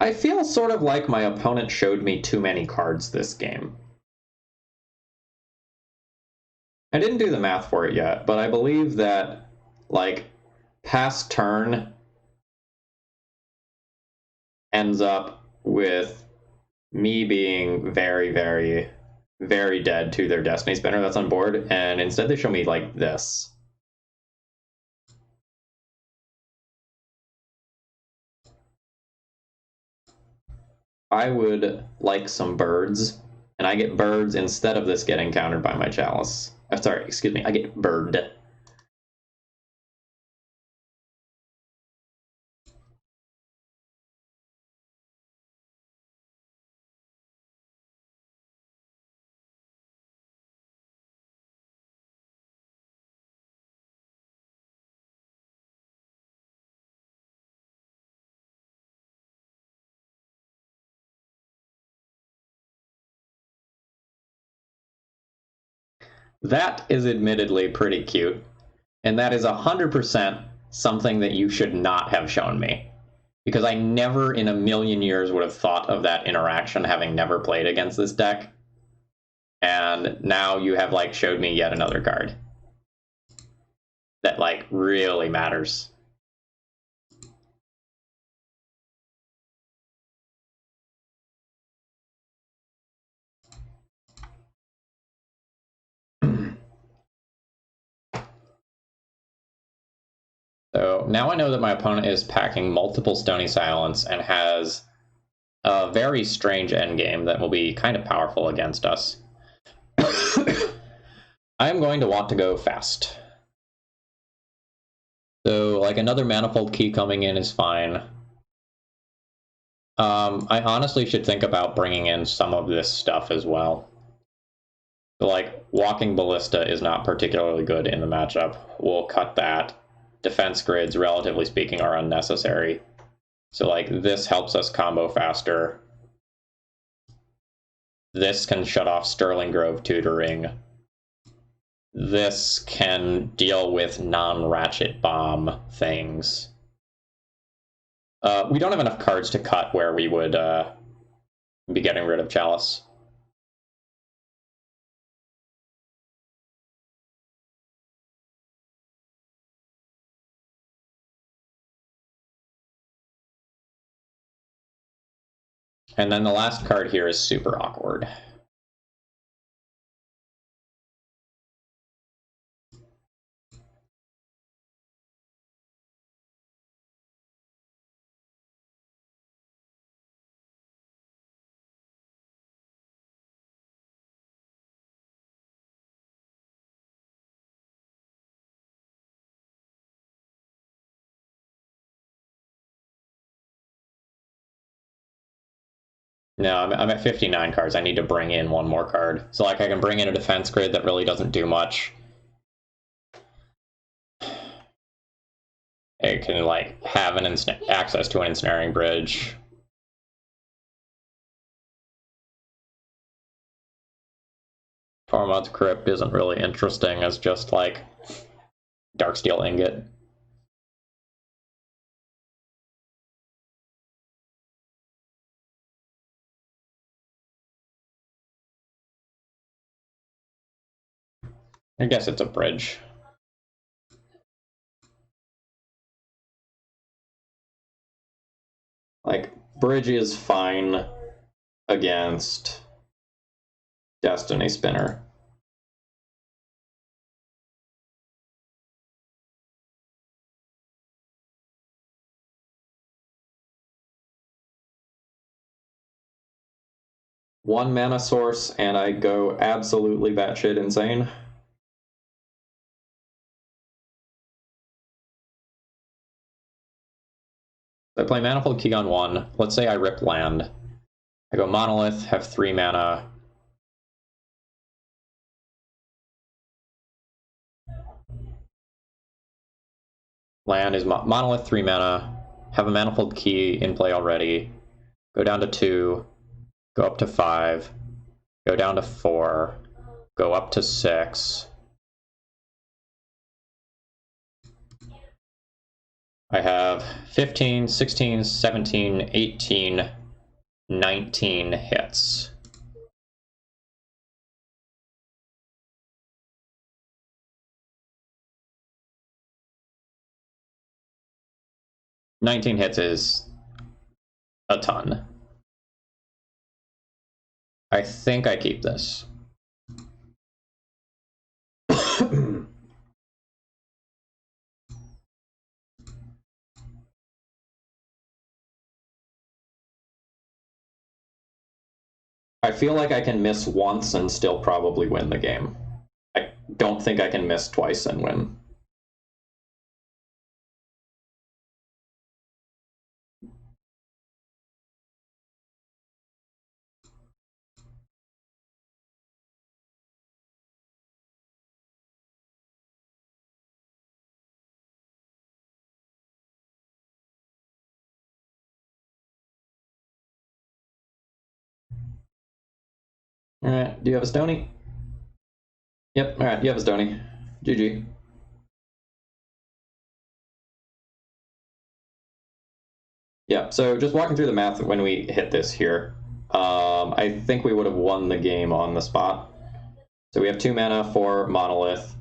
I feel sort of like my opponent showed me too many cards this game. I didn't do the math for it yet, but I believe that, like, past turn ends up with me being very, very, very dead to their Destiny Spinner that's on board, and instead they show me, like, this. I would like some birds, and I get birds instead of this getting countered by my Chalice. Sorry, excuse me, I get bird. That is admittedly pretty cute, and that is 100% something that you should not have shown me. Because I never in a million years would have thought of that interaction having never played against this deck. And now you have like showed me yet another card that like really matters. So now I know that my opponent is packing multiple Stony Silence and has a very strange endgame that will be kind of powerful against us. I am going to want to go fast. So, like, another Manifold Key coming in is fine. I honestly should think about bringing in some of this stuff as well. So, like, Walking Ballista is not particularly good in the matchup. We'll cut that. Defense grids, relatively speaking, are unnecessary. So, like, this helps us combo faster. This can shut off Sterling Grove tutoring. This can deal with non-ratchet bomb things. We don't have enough cards to cut where we would be getting rid of Chalice. And then the last card here is super awkward. No, I'm at 59 cards. I need to bring in one more card. So like I can bring in a defense grid that really doesn't do much. It can like have an access to an ensnaring bridge. Tormod's Crypt isn't really interesting as just like Darksteel Ingot. I guess it's a bridge. Like, bridge is fine against Destiny Spinner. One mana source, and I go absolutely batshit insane. I play Manifold Key on 1. Let's say I rip land. I go Monolith, have 3 mana. Land is Monolith, 3 mana. Have a Manifold Key in play already. Go down to 2. Go up to 5. Go down to 4. Go up to 6. I have 15, 16, 17, 18, 19 hits. "19 hits is a ton. I think I keep this. I feel like I can miss once and still probably win the game. I don't think I can miss twice and win. Alright, do you have a Stony? Yep, alright, you have a Stony. GG. Yeah, so just walking through the math when we hit this here, I think we would have won the game on the spot. So we have 2 mana for Monolith.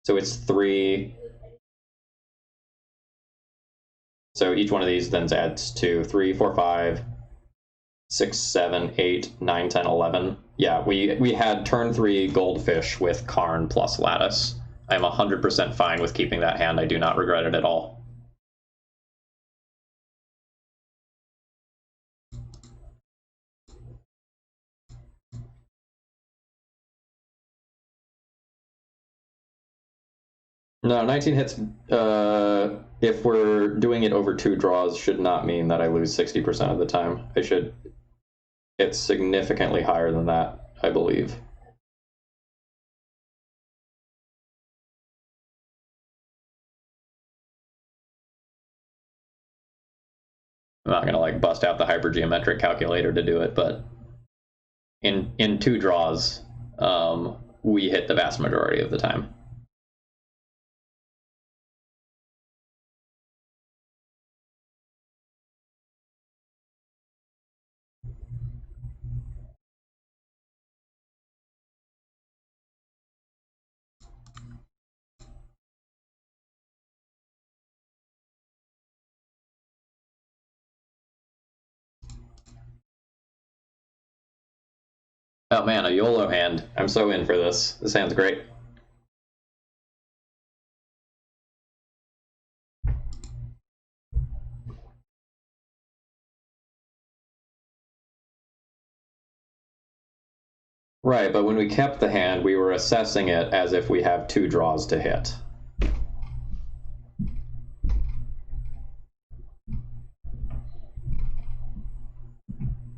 So it's 3. So each one of these then adds to 3, 4, 5, 6, 7, 8, 9, 10, 11. Yeah, we had turn 3 Goldfish with Karn plus Lattice. I'm 100% fine with keeping that hand. I do not regret it at all. No, 19 hits, if we're doing it over 2 draws, should not mean that I lose 60% of the time. It's significantly higher than that, I believe. I'm not gonna like bust out the hypergeometric calculator to do it, but in 2 draws, we hit the vast majority of the time. Oh man, a YOLO hand. I'm so in for this. This hand's great. Right, but when we kept the hand, we were assessing it as if we have 2 draws to hit.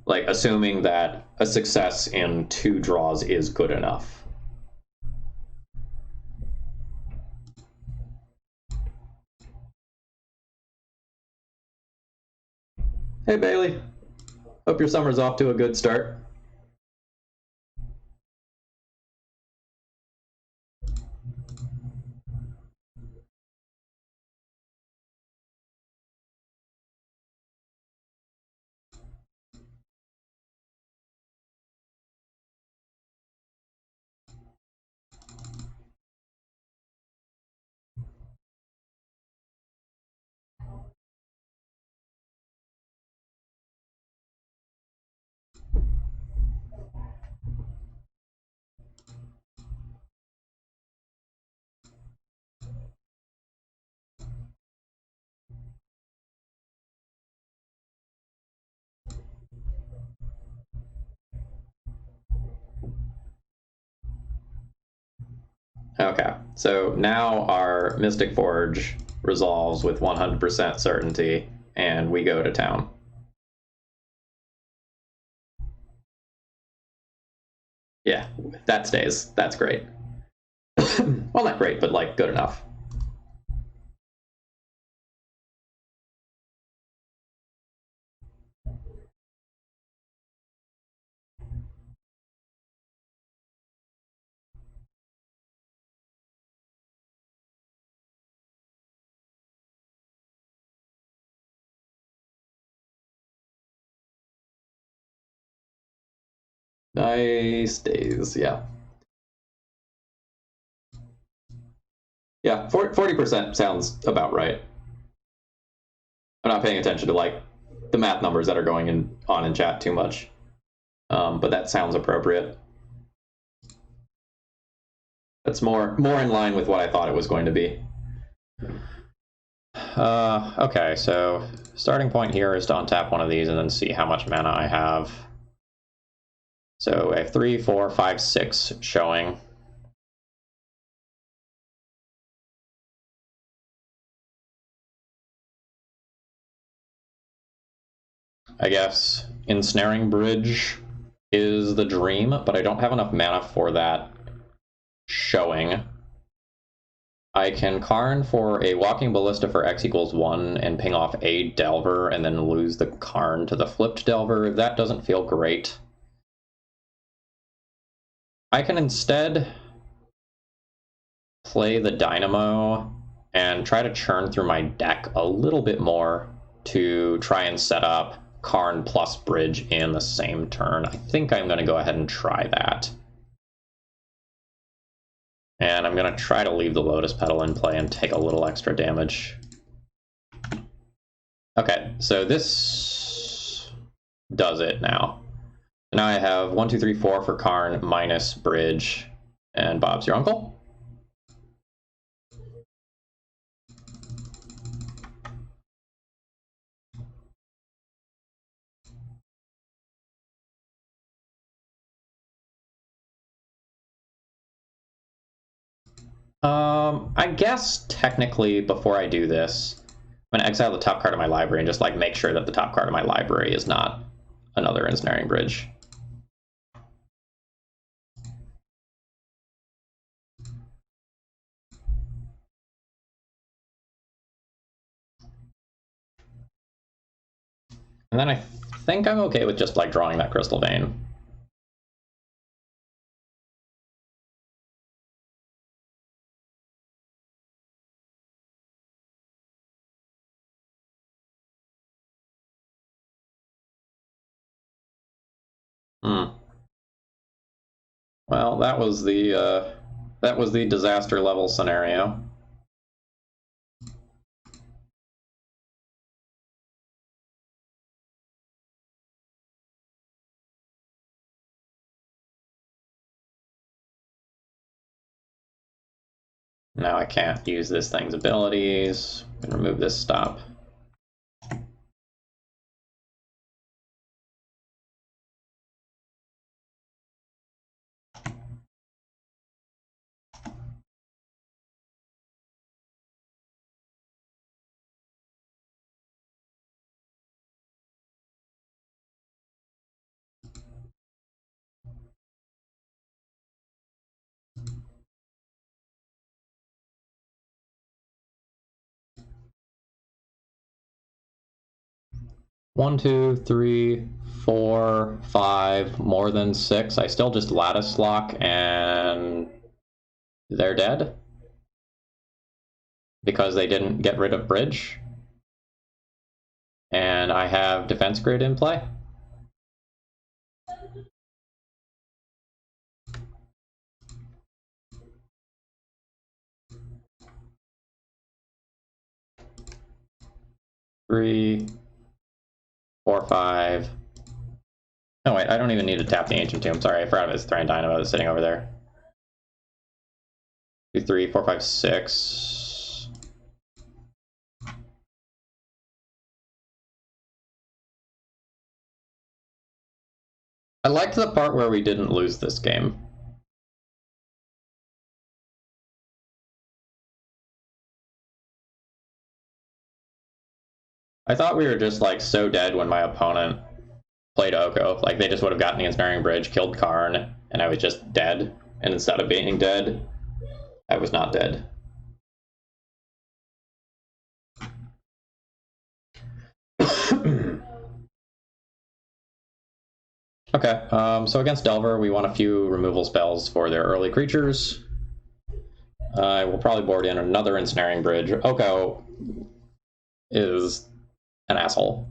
Like, assuming that a success in 2 draws is good enough. Hey Bailey, hope your summer's off to a good start. Okay, so now our Mystic Forge resolves with 100% certainty, and we go to town. Yeah, that stays. That's great. Well, not great, but like good enough. Nice days, yeah. Yeah, 40% sounds about right. I'm not paying attention to like the math numbers that are going on in chat too much, but that sounds appropriate. That's more in line with what I thought it was going to be. Okay, so starting point here is to untap one of these and then see how much mana I have. So I have 3, 4, 5, 6 showing. I guess Ensnaring Bridge is the dream, but I don't have enough mana for that showing. I can Karn for a Walking Ballista for X equals 1 and ping off a Delver and then lose the Karn to the flipped Delver. That doesn't feel great. I can instead play the Dynamo and try to churn through my deck a little bit more to try and set up Karn plus Bridge in the same turn. I think I'm going to go ahead and try that. And I'm going to try to leave the Lotus Petal in play and take a little extra damage. Okay, so this does it now. Now I have 1, 2, 3, 4 for Karn minus Bridge. And Bob's your uncle. I guess technically before I do this, I'm going to exile the top card of my library and just like make sure that the top card of my library is not another Ensnaring Bridge. And then I think I'm okay with just like drawing that Crystal Vein. Well, that was the disaster level scenario. Now I can't use this thing's abilities. I'm gonna remove this stop. One, two, three, 4, 5, more than 6. I still just lattice lock and they're dead because they didn't get rid of Bridge. And I have Defense Grid in play. Three, 4, 5. Oh wait, I don't even need to tap the Ancient Tomb. Sorry, I forgot it was Thran Dynamo that's sitting over there. 2, 3, 4, 5, 6. I liked the part where we didn't lose this game. I thought we were just like so dead when my opponent played Oko. Like they just would have gotten the Ensnaring Bridge, killed Karn, and I was just dead. And instead of being dead, I was not dead. Okay, so against Delver, we want a few removal spells for their early creatures. I will probably board in another Ensnaring Bridge. Oko is an asshole.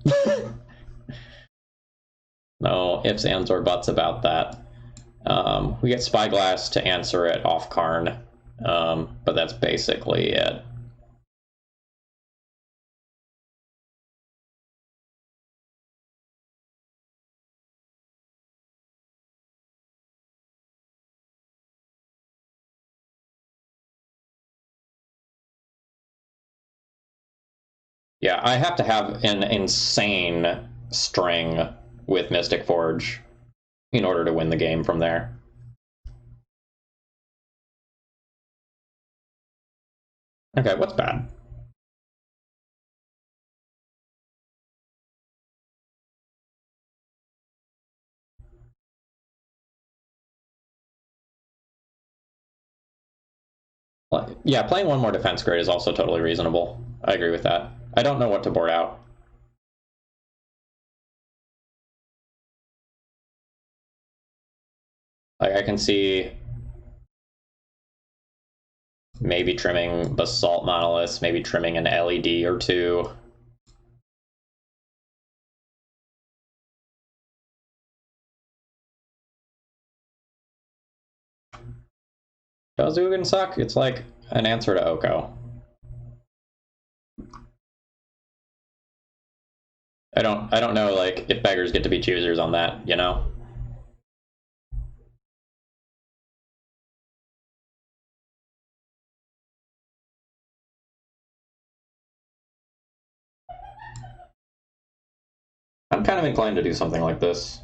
No ifs, ands, or buts about that. We get Spyglass to answer it off Karn, but that's basically it. Yeah, I have to have an insane string with Mystic Forge in order to win the game from there. Okay, what's bad? Yeah, playing one more defense grid is also totally reasonable. I agree with that. I don't know what to board out. Like I can see Maybe trimming basalt monoliths, maybe trimming an LED or two. Does Ugin suck? It's like an answer to Oko. I don't know like if beggars get to be choosers on that, you know? I'm kind of inclined to do something like this.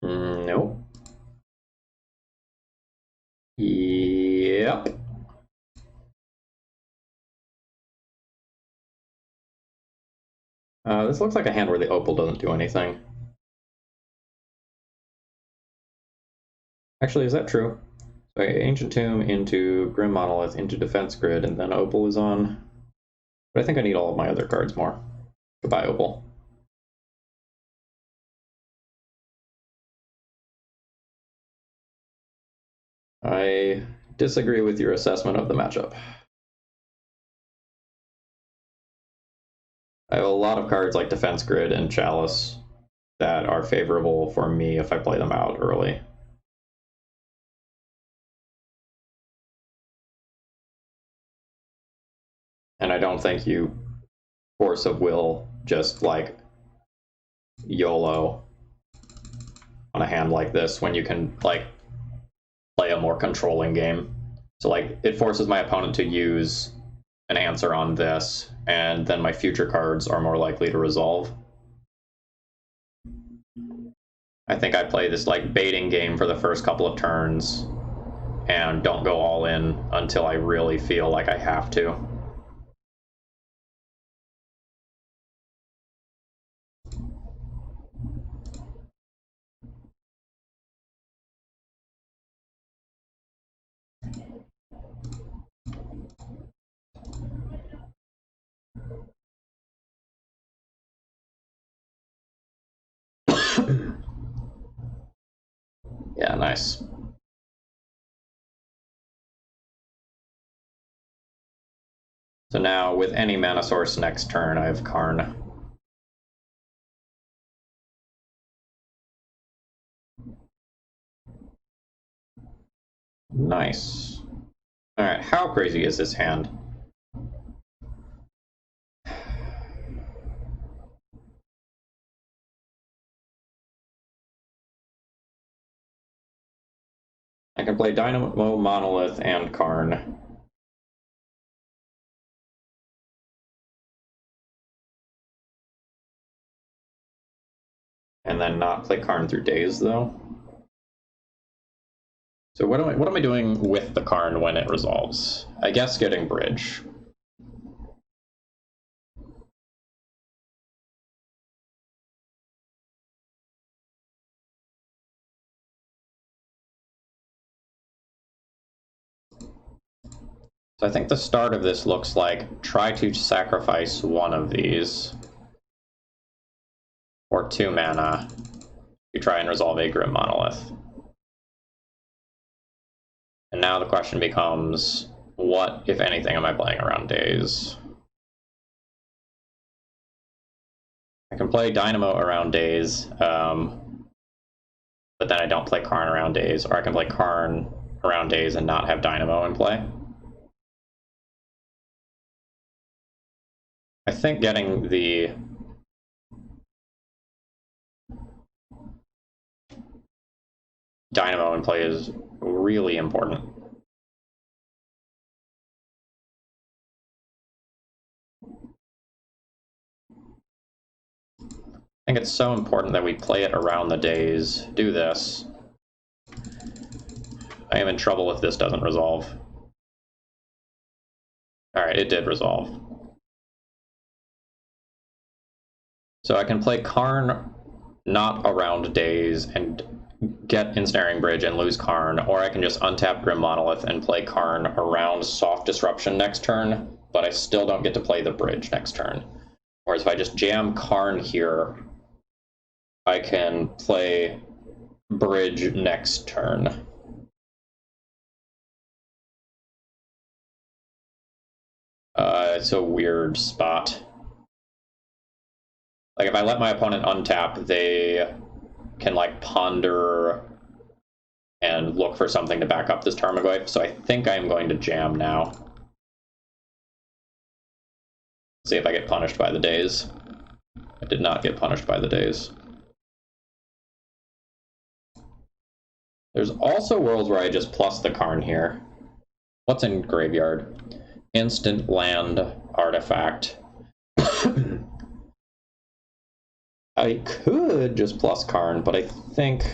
Nope. Yep. This looks like a hand where the opal doesn't do anything. Actually, is that true? So Ancient Tomb into Grim Monolith into Defense Grid, and then opal is on. But I think I need all of my other cards more. Goodbye, opal. I disagree with your assessment of the matchup. I have a lot of cards like Defense Grid and Chalice that are favorable for me if I play them out early. And I don't think you force of will just like YOLO on a hand like this when you can like play a more controlling game. So like it forces my opponent to use an answer on this, and then my future cards are more likely to resolve. I think I play this like baiting game for the first couple of turns and don't go all in until I really feel like I have to. Yeah, nice. So now with any mana source next turn, I have Karn. Nice. Alright, how crazy is this hand? I can play Dynamo, Monolith, and Karn. And then not play Karn through days, though. So what am I doing with the Karn when it resolves? I guess getting Bridge. So I think the start of this looks like try to sacrifice one of these or 2 mana to try and resolve a Grim Monolith. And now the question becomes, what, if anything, am I playing around days? I can play Dynamo around days, but then I don't play Karn around days, or I can play Karn around days and not have Dynamo in play. I think getting the Dynamo in play is really important. I think it's so important that we play it around the days. Do this. I am in trouble if this doesn't resolve. Alright, it did resolve. So I can play Karn not around days and get Ensnaring Bridge and lose Karn, or I can just untap Grim Monolith and play Karn around Soft Disruption next turn, but I still don't get to play the bridge next turn. Whereas if I just jam Karn here, I can play bridge next turn. It's a weird spot. Like, if I let my opponent untap, they can, like, ponder and look for something to back up this Tarmogoyf, so I think I am going to jam now. See if I get punished by the days. I did not get punished by the days. There's also worlds where I just plus the Karn here. What's in Graveyard? Instant land artifact. I could just plus Karn, but I think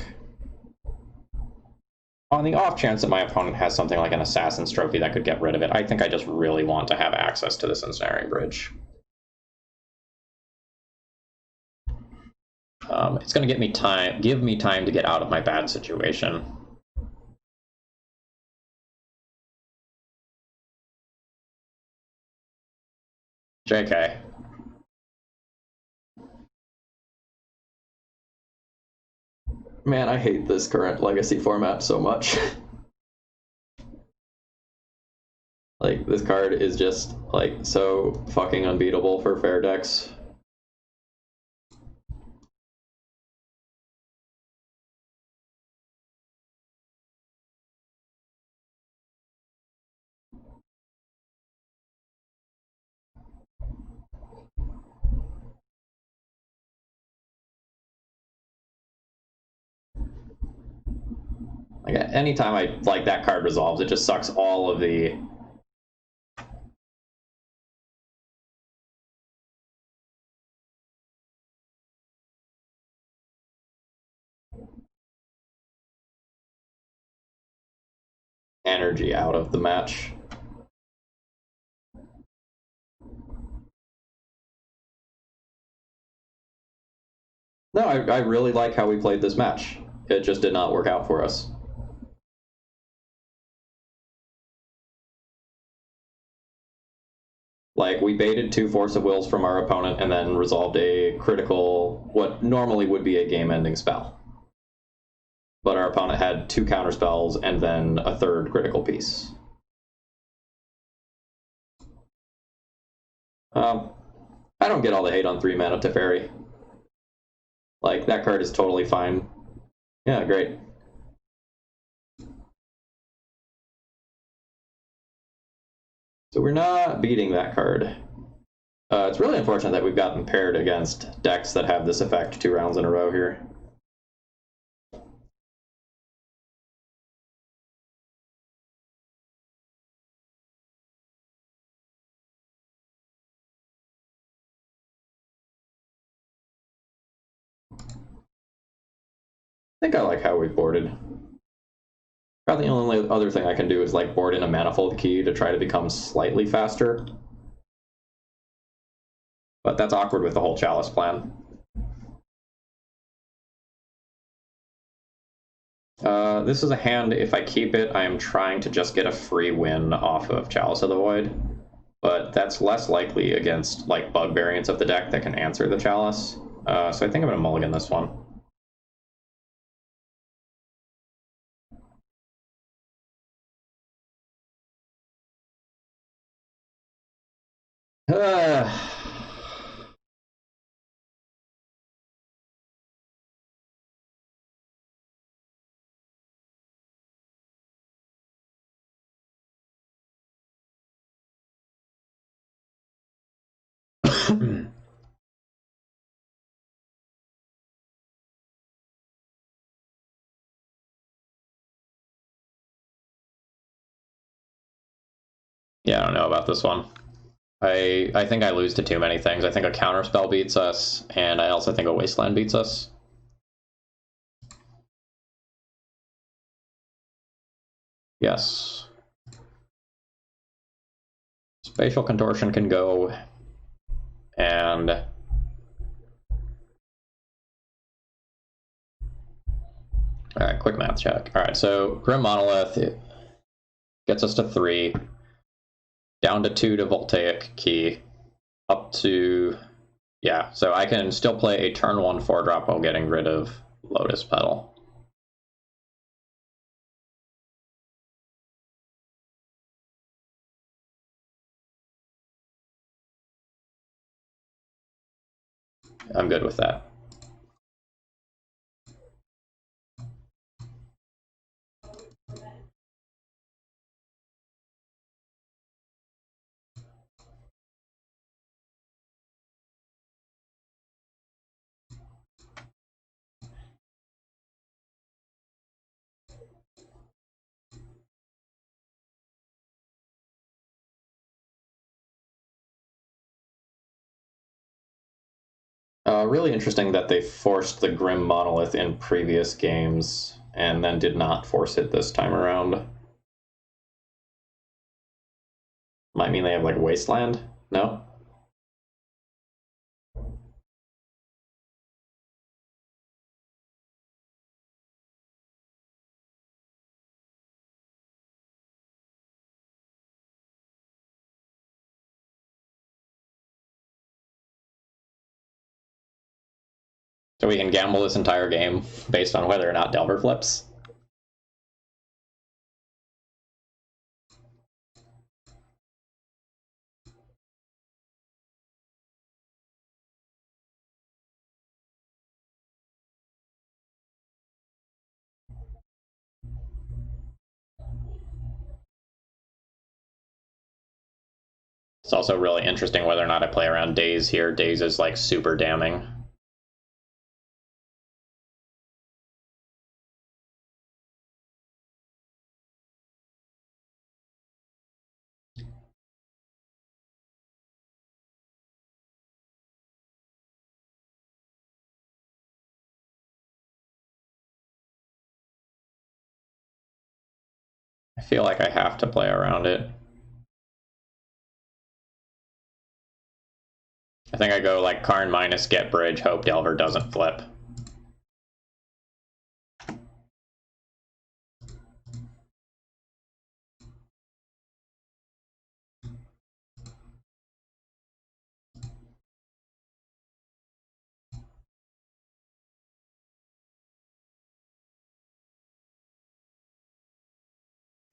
on the off chance that my opponent has something like an Assassin's Trophy that could get rid of it, I think I just really want to have access to this Ensnaring Bridge. It's going to give me time to get out of my bad situation. JK. Man, I hate this current Legacy format so much. Like, this card is just, like, so fucking unbeatable for fair decks. Like, anytime that card resolves, it just sucks all of the energy out of the match. No, I really like how we played this match. It just did not work out for us. Like, we baited 2 Force of Wills from our opponent and then resolved a critical, what normally would be a game-ending spell. But our opponent had 2 counter spells and then a 3rd critical piece. I don't get all the hate on 3 mana Teferi. Like, that card is totally fine. Yeah, great. So we're not beating that card. It's really unfortunate that we've gotten paired against decks that have this effect 2 rounds in a row here. I think I like how we boarded. Probably the only other thing I can do is like board in a Manifold Key to try to become slightly faster. But that's awkward with the whole Chalice plan. This is a hand, if I keep it, I am trying to just get a free win off of Chalice of the Void. But that's less likely against like bug variants of the deck that can answer the Chalice. So I think I'm going to mulligan this one. Yeah, I don't know about this one. I think I lose to too many things. I think a counterspell beats us, and I also think a wasteland beats us. Yes. Spatial Contortion can go, and All right, quick math check. All right, so Grim Monolith gets us to 3, down to 2 to Voltaic Key, up to, yeah, so I can still play a turn 1 4-drop while getting rid of Lotus Petal. I'm good with that. Really interesting that they forced the Grim Monolith in previous games and then did not force it this time around. Might mean they have like Wasteland? No? So we can gamble this entire game based on whether or not Delver flips. It's also really interesting whether or not I play around Daze here. Daze is like super damning. I feel like I have to play around it. I think I go like Karn minus get bridge, hope Delver doesn't flip.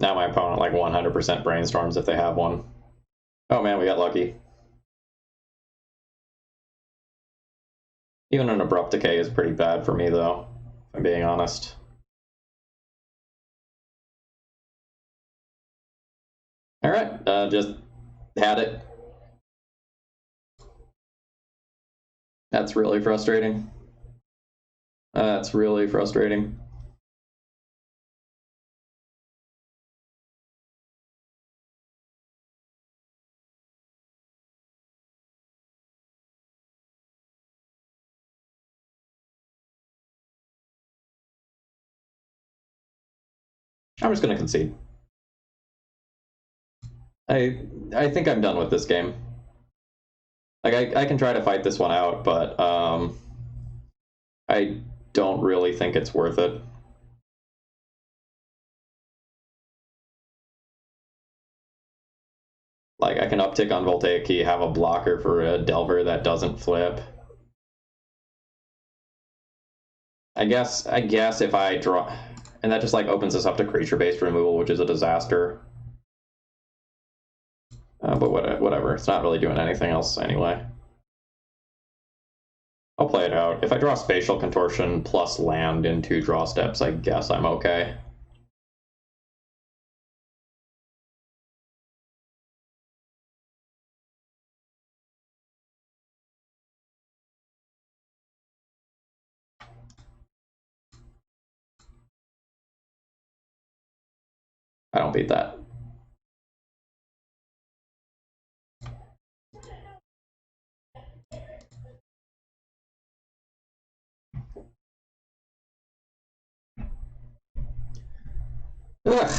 Now my opponent like 100% brainstorms if they have one. Oh man, we got lucky. Even an abrupt decay is pretty bad for me though, if I'm being honest. Alright, just had it. That's really frustrating. That's really frustrating. I'm just gonna concede. I think I'm done with this game. Like I can try to fight this one out, but I don't really think it's worth it. Like I can uptick on Voltaic Key, have a blocker for a Delver that doesn't flip. I guess if I draw, and that just like opens us up to creature-based removal, which is a disaster. But whatever, it's not really doing anything else anyway. I'll play it out. If I draw Spatial Contortion plus land in 2 draw steps, I guess I'm okay. I don't beat that. Ugh.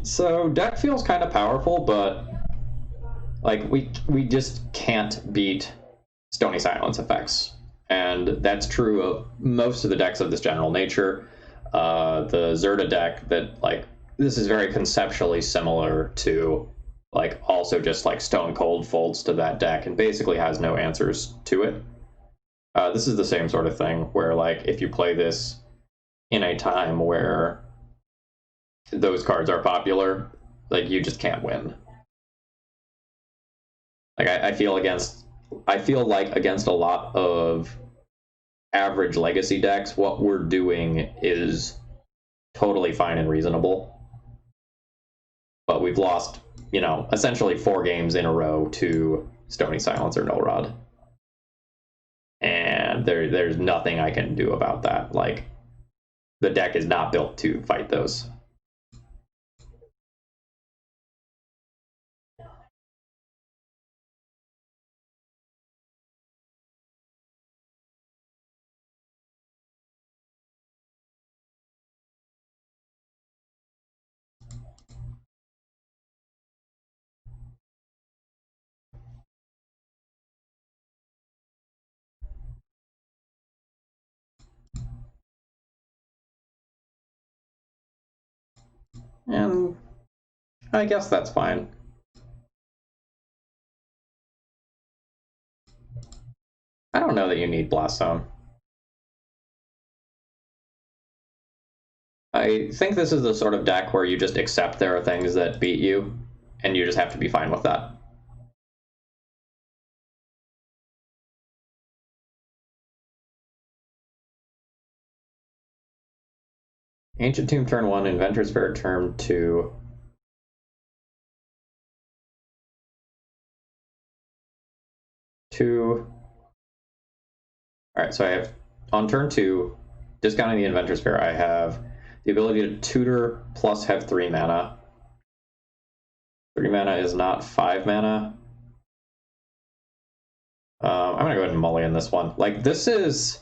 So deck feels kind of powerful, but like we just can't beat Stony Silence effects. And that's true of most of the decks of this general nature. The Zerta deck that, like, this is very conceptually similar to, like, also just like Stone Cold folds to that deck and basically has no answers to it. This is the same sort of thing where, like, if you play this in a time where those cards are popular, like, you just can't win. Like, I feel like against a lot of average legacy decks, what we're doing is totally fine and reasonable. But we've lost, you know, essentially 4 games in a row to Stony Silence or Null Rod. And there's nothing I can do about that. Like, the deck is not built to fight those. And I guess that's fine. I don't know that you need Blast Zone. I think this is the sort of deck where you just accept there are things that beat you, and you just have to be fine with that. Ancient Tomb turn 1, Inventor's Fair turn 2. Alright, so I have, on turn 2, discounting the Inventor's Fair, I have the ability to tutor plus have 3 mana. 3 mana is not 5 mana. I'm gonna go ahead and mulligan this one. Like, this is,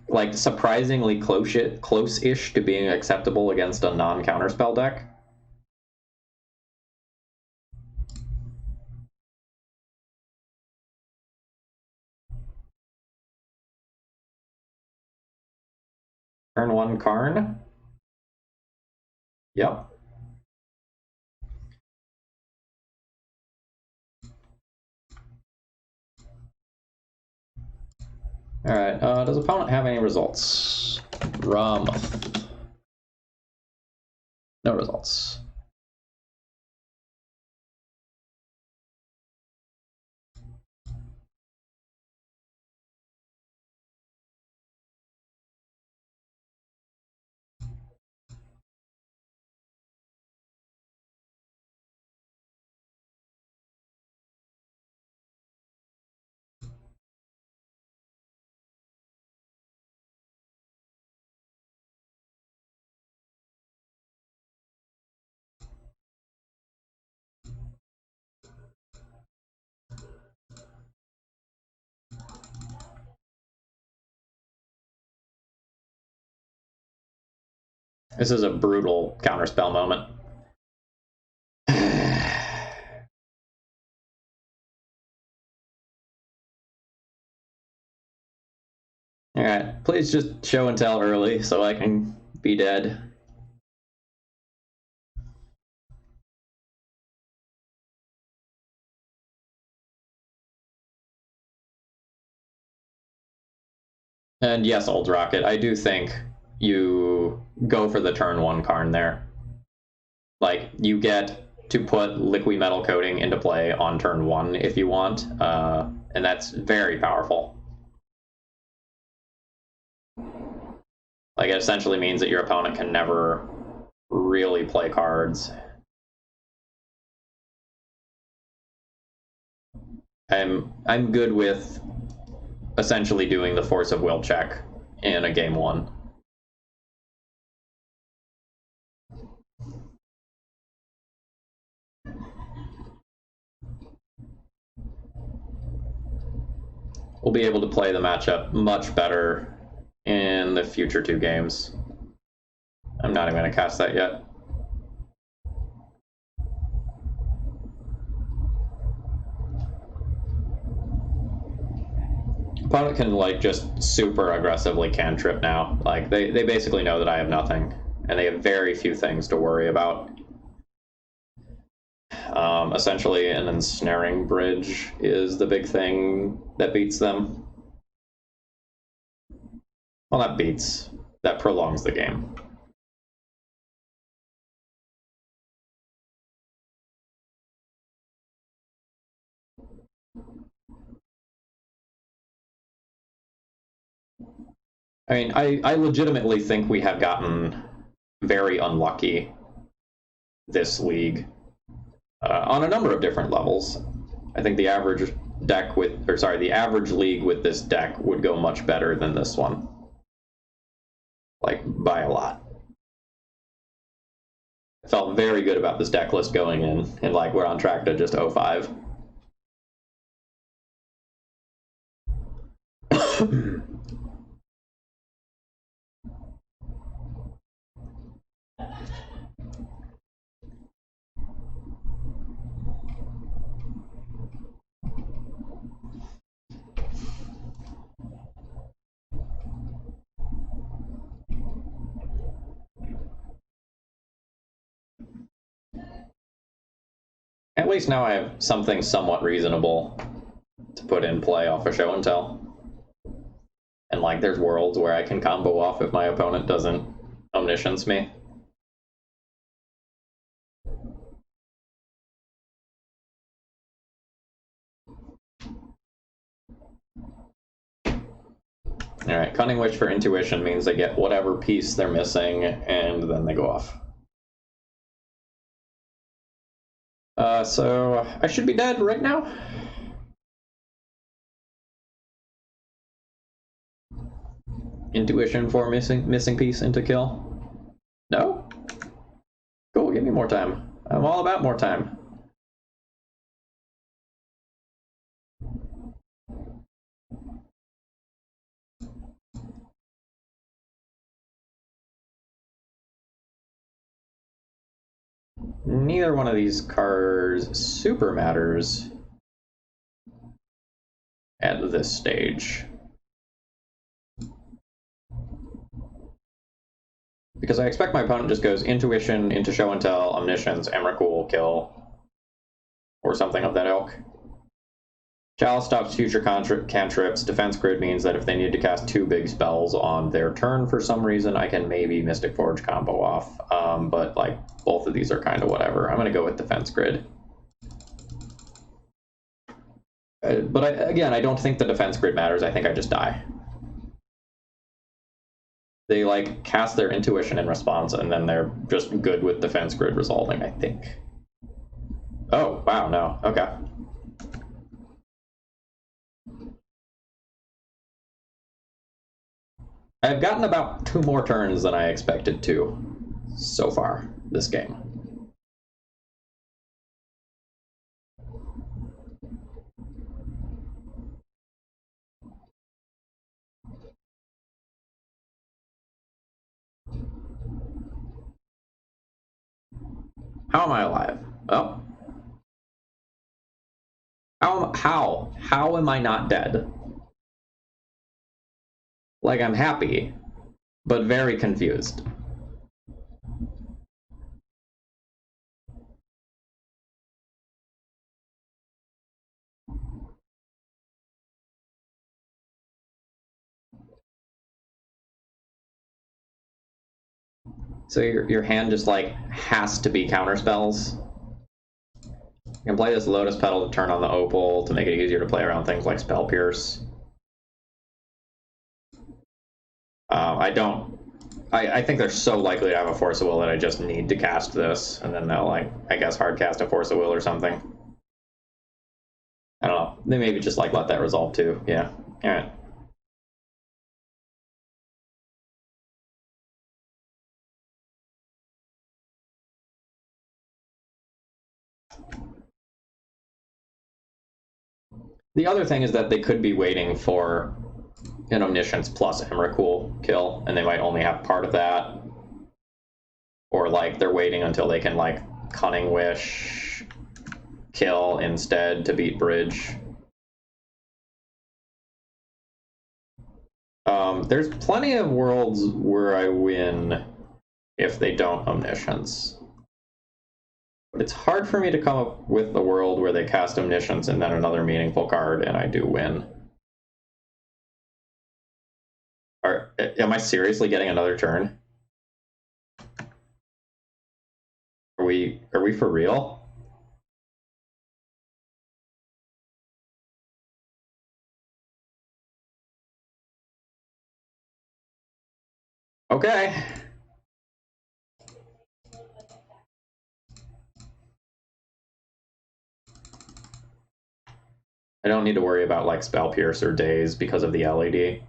like, surprisingly close-ish to being acceptable against a non-counterspell deck. Turn 1 Karn. Yep. Alright, does opponent have any results? Ramoth. No results. This is a brutal counterspell moment. Alright, please just show and tell early so I can be dead. And yes, Old Rocket, I do think you go for the turn 1 Karn there. Like, you get to put Liquid Metal Coating into play on turn 1 if you want, and that's very powerful. Like, it essentially means that your opponent can never really play cards. I'm good with essentially doing the Force of Will check in a game 1. We'll be able to play the matchup much better in the future 2 games. I'm not even going to cast that yet. Opponent can like just super aggressively cantrip now. Like they basically know that I have nothing, and they have very few things to worry about. Essentially, an ensnaring bridge is the big thing that beats them. Well, that beats. That prolongs the game. I mean, I legitimately think we have gotten very unlucky this league on a number of different levels. I think the average deck with, or sorry, the average league with this deck would go much better than this one. Like, by a lot. I felt very good about this deck list going in, and like, we're on track to just 05. At least now I have something somewhat reasonable to put in play off of show and tell. And like, there's worlds where I can combo off if my opponent doesn't omniscience me. Alright, Cunning Witch for intuition means they get whatever piece they're missing, and then they go off. So I should be dead right now. Intuition for missing piece into kill. No? Cool, give me more time. I'm all about more time. Neither one of these cards super matters at this stage. Because I expect my opponent just goes Intuition, into Show and Tell, Omniscience, Emrakul, kill, or something of that ilk. Chalice stops future cantrips. Defense Grid means that if they need to cast 2 big spells on their turn for some reason, I can maybe Mystic Forge combo off. But like, both of these are kind of whatever. I'm going to go with Defense Grid. But again, I don't think the Defense Grid matters. I think I just die. They like cast their Intuition in response, and then they're just good with Defense Grid resolving, I think. Oh, wow, no. Okay. I've gotten about 2 more turns than I expected to so far this game. How am I alive? Oh. How am I not dead? Like, I'm happy, but very confused. So your hand just like has to be counter spells. You can play this Lotus Petal to turn on the Opal to make it easier to play around things like Spell Pierce. I think they're so likely to have a Force of Will that I just need to cast this, and then they'll, like, I guess hard cast a Force of Will or something. I don't know. They maybe just, like, let that resolve too. Yeah. Alright. The other thing is that they could be waiting for an Omniscience plus Emrakul kill, and they might only have part of that. Or, like, they're waiting until they can, like, Cunning Wish kill instead to beat Bridge. There's plenty of worlds where I win if they don't Omniscience. But it's hard for me to come up with a world where they cast Omniscience and then another meaningful card and I do win. Am I seriously getting another turn? Are we for real? Okay. I don't need to worry about like Spell Pierce or Daze because of the LED.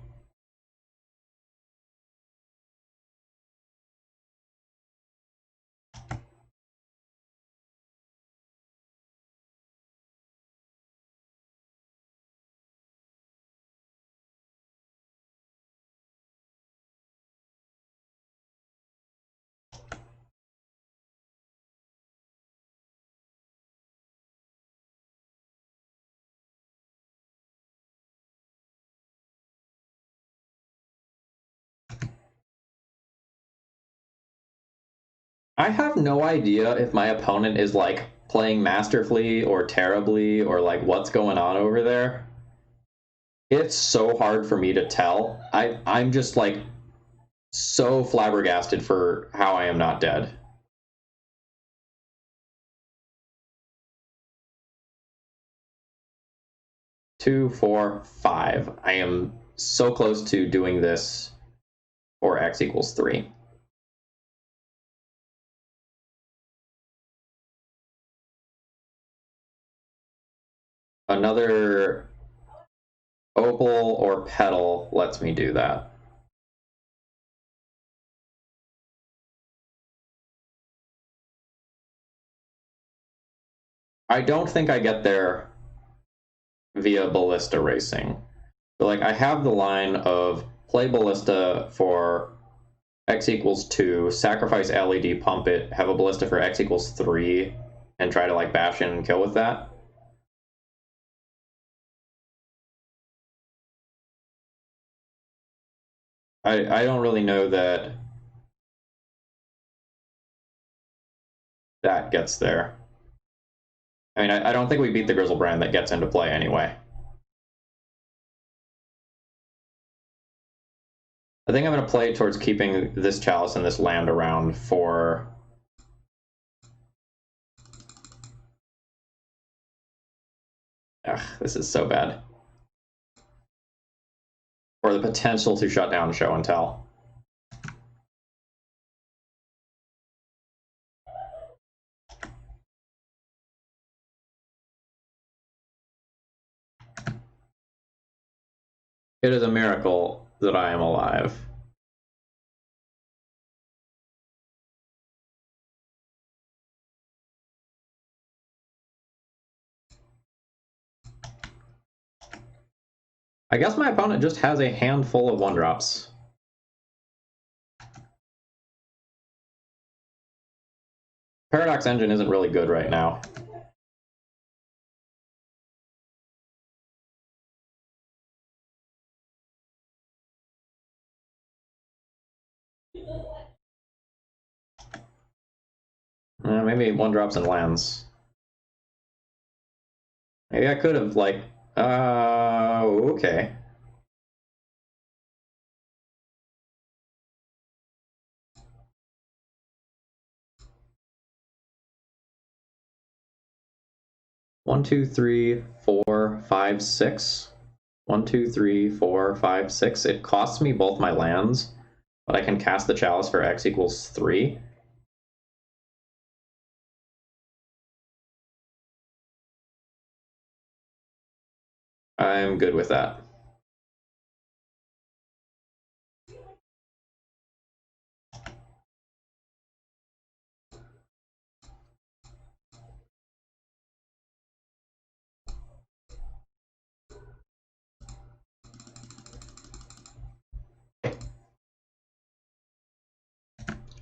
I have no idea if my opponent is like playing masterfully or terribly or like what's going on over there. It's so hard for me to tell. I'm just like so flabbergasted for how I am not dead. Two, four, five. I am so close to doing this for x equals 3. Another opal or petal lets me do that. I don't think I get there via Ballista Racing. So like I have the line of play Ballista for x equals 2, sacrifice LED, pump it, have a Ballista for x equals 3, and try to like bash in and kill with that. I don't really know that that gets there. I mean, I don't think we beat the Grizzlebrand that gets into play anyway. I think I'm going to play towards keeping this Chalice and this land around for... Ugh, this is so bad. For the potential to shut down Show and Tell. It is a miracle that I am alive. I guess my opponent just has a handful of 1-drops. Paradox Engine isn't really good right now. Maybe 1-drops and lands. Maybe I could have, like... okay. One, two, three, four, five, six. 1, 2, 3, 4, 5, 6. It costs me both my lands, but I can cast the Chalice for x equals 3. I'm good with that.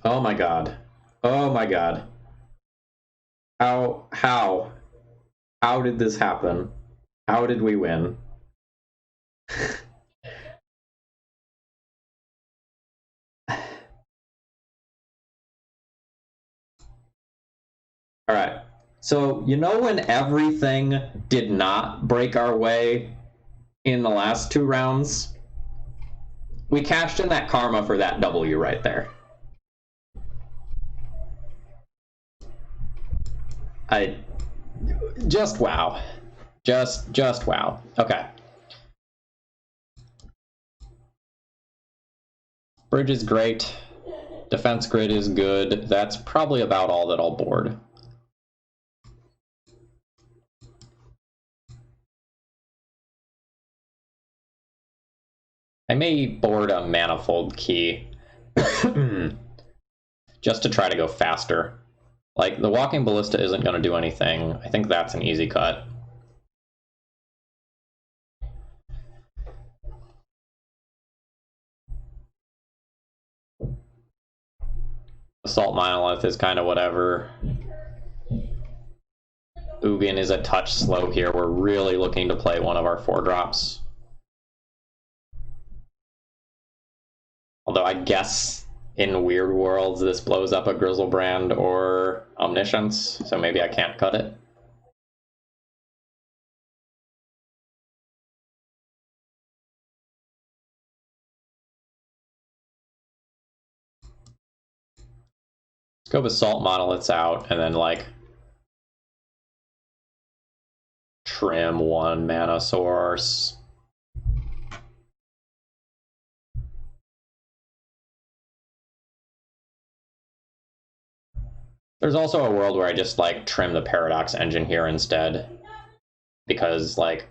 Oh my god. Oh my god. How did this happen? How did we win? All right. So, you know when everything did not break our way in the last 2 rounds? We cashed in that karma for that W right there. I just wow. Just wow. Okay. Bridge is great. Defense grid is good. That's probably about all that I'll board. I may board a manifold key just to try to go faster. Like, the walking ballista isn't going to do anything. I think that's an easy cut. Assault Monolith is kind of whatever. Ugin is a touch slow here. We're really looking to play one of our 4-drops. Although I guess in Weird Worlds this blows up a Grizzlebrand or Omniscience, so maybe I can't cut it. Let's go Assault Monoliths out, and then, like, trim 1 mana source. There's also a world where I just, like, trim the Paradox Engine here instead, because, like,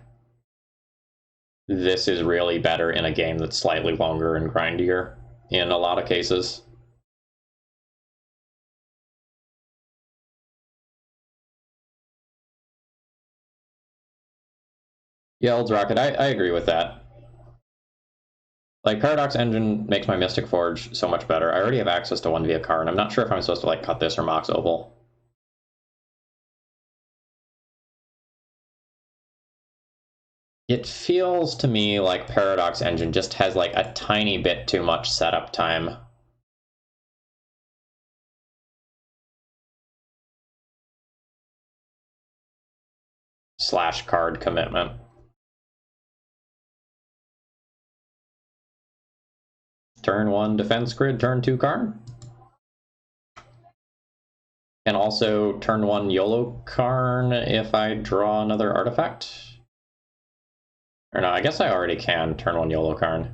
this is really better in a game that's slightly longer and grindier in a lot of cases. Yeah, Elds Rocket, I agree with that. Like, Paradox Engine makes my Mystic Forge so much better. I already have access to 1 via card, and I'm not sure if I'm supposed to, like, cut this or Mox Opal. It feels to me like Paradox Engine just has, like, a tiny bit too much setup time. / card commitment. Turn 1 Defense Grid, turn 2 Karn. And also turn 1 YOLO Karn if I draw another artifact. Or no, I guess I already can turn 1 YOLO Karn.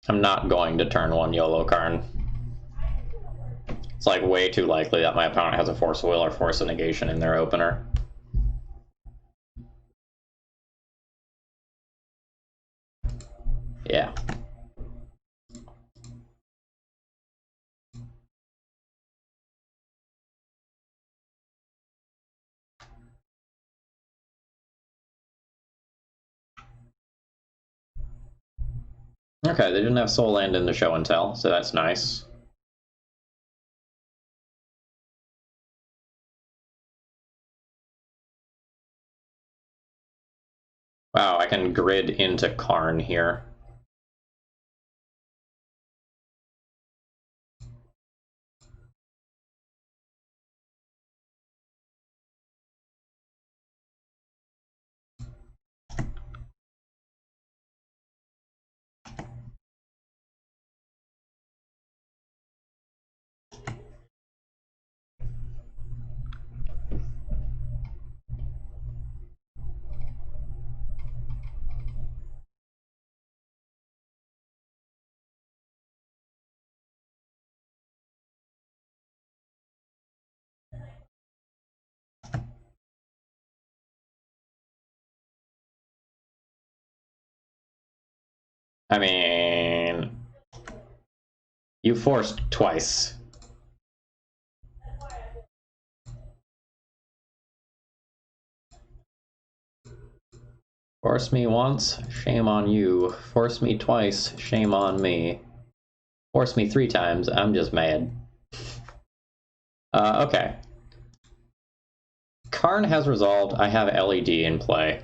I'm not going to turn 1 YOLO Karn. It's, like, way too likely that my opponent has a Force of Will or Force of Negation in their opener. Yeah. Okay, they didn't have Soul Land in the show and tell, so that's nice. Wow, I can grid into Karn here. I mean, you forced twice. Force me once, shame on you. Force me twice, shame on me. Force me 3 times, I'm just mad. Okay. Karn has resolved. I have LED in play.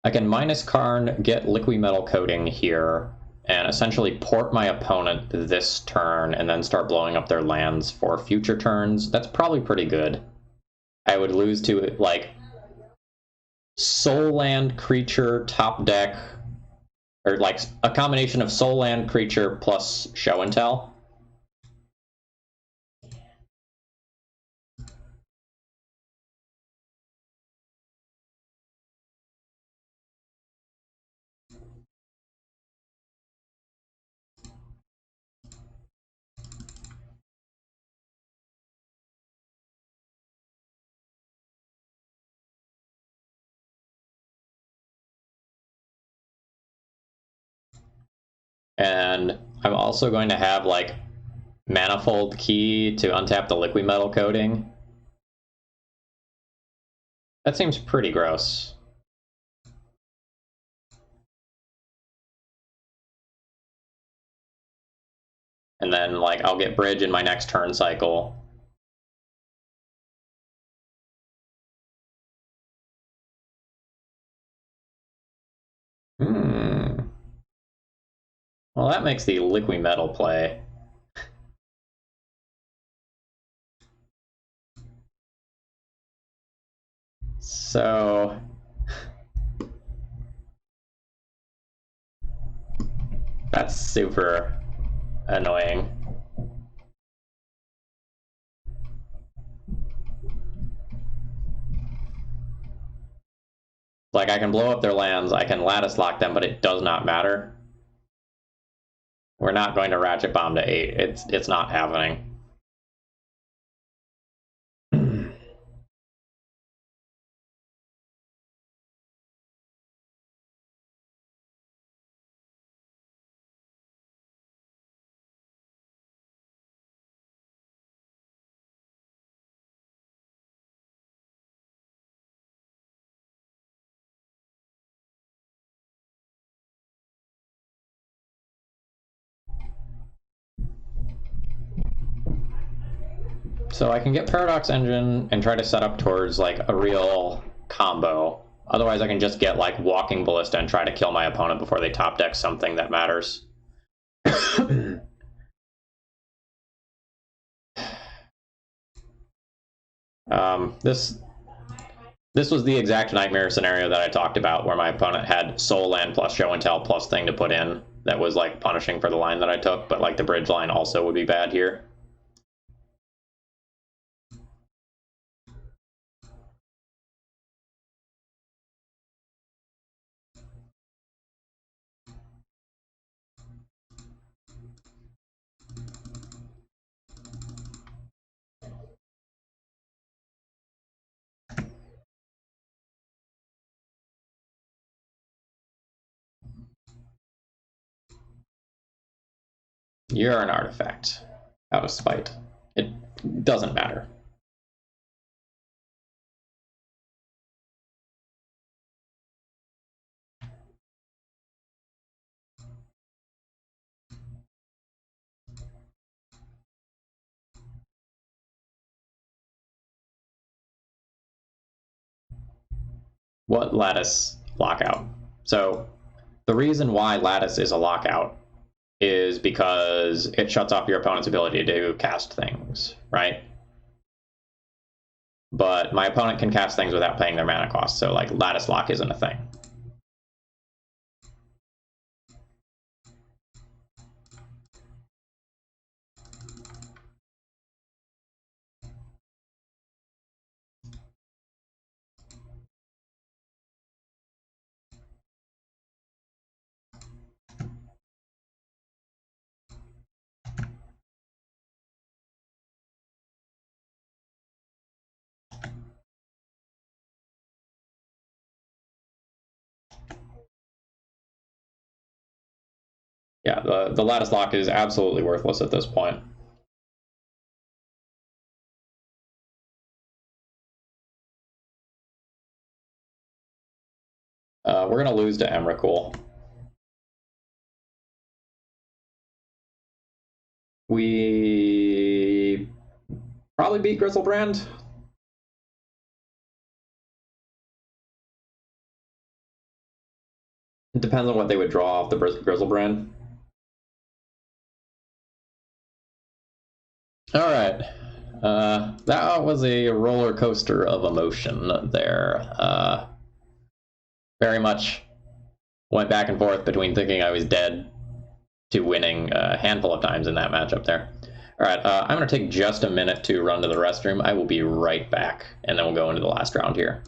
I can minus Karn, get liquid metal coating here, and essentially port my opponent this turn and then start blowing up their lands for future turns. That's probably pretty good. I would lose to, like, Soul Land creature top deck, or like a combination of Soul Land creature plus Show and Tell. And I'm also going to have, like, Manifold Key to untap the liquid metal coating. That seems pretty gross. And then, like, I'll get Bridge in my next turn cycle. Well, that makes the liquid metal play. So that's super annoying. Like, I can blow up their lands, I can lattice lock them, but it does not matter. We're not going to ratchet bomb to 8. It's not happening. So I can get Paradox Engine and try to set up towards, like, a real combo. Otherwise, I can just get, like, Walking Ballista and try to kill my opponent before they top deck something that matters. This was the exact nightmare scenario that I talked about, where my opponent had Soul Land plus Show and Tell plus thing to put in that was, like, punishing for the line that I took, but, like, the bridge line also would be bad here. You're an artifact. Out of spite. It doesn't matter. What lattice lockout? So the reason why lattice is a lockout is because it shuts off your opponent's ability to cast things, right? But my opponent can cast things without paying their mana cost, so, like, lattice lock isn't a thing. Yeah, the lattice lock is absolutely worthless at this point. We're going to lose to Emrakul. We probably beat Grizzlebrand. It depends on what they would draw off the Grizzlebrand. All right. That was a roller coaster of emotion there. Very much went back and forth between thinking I was dead to winning a handful of times in that matchup there. All right, I'm going to take just a minute to run to the restroom. I will be right back, and then we'll go into the last round here.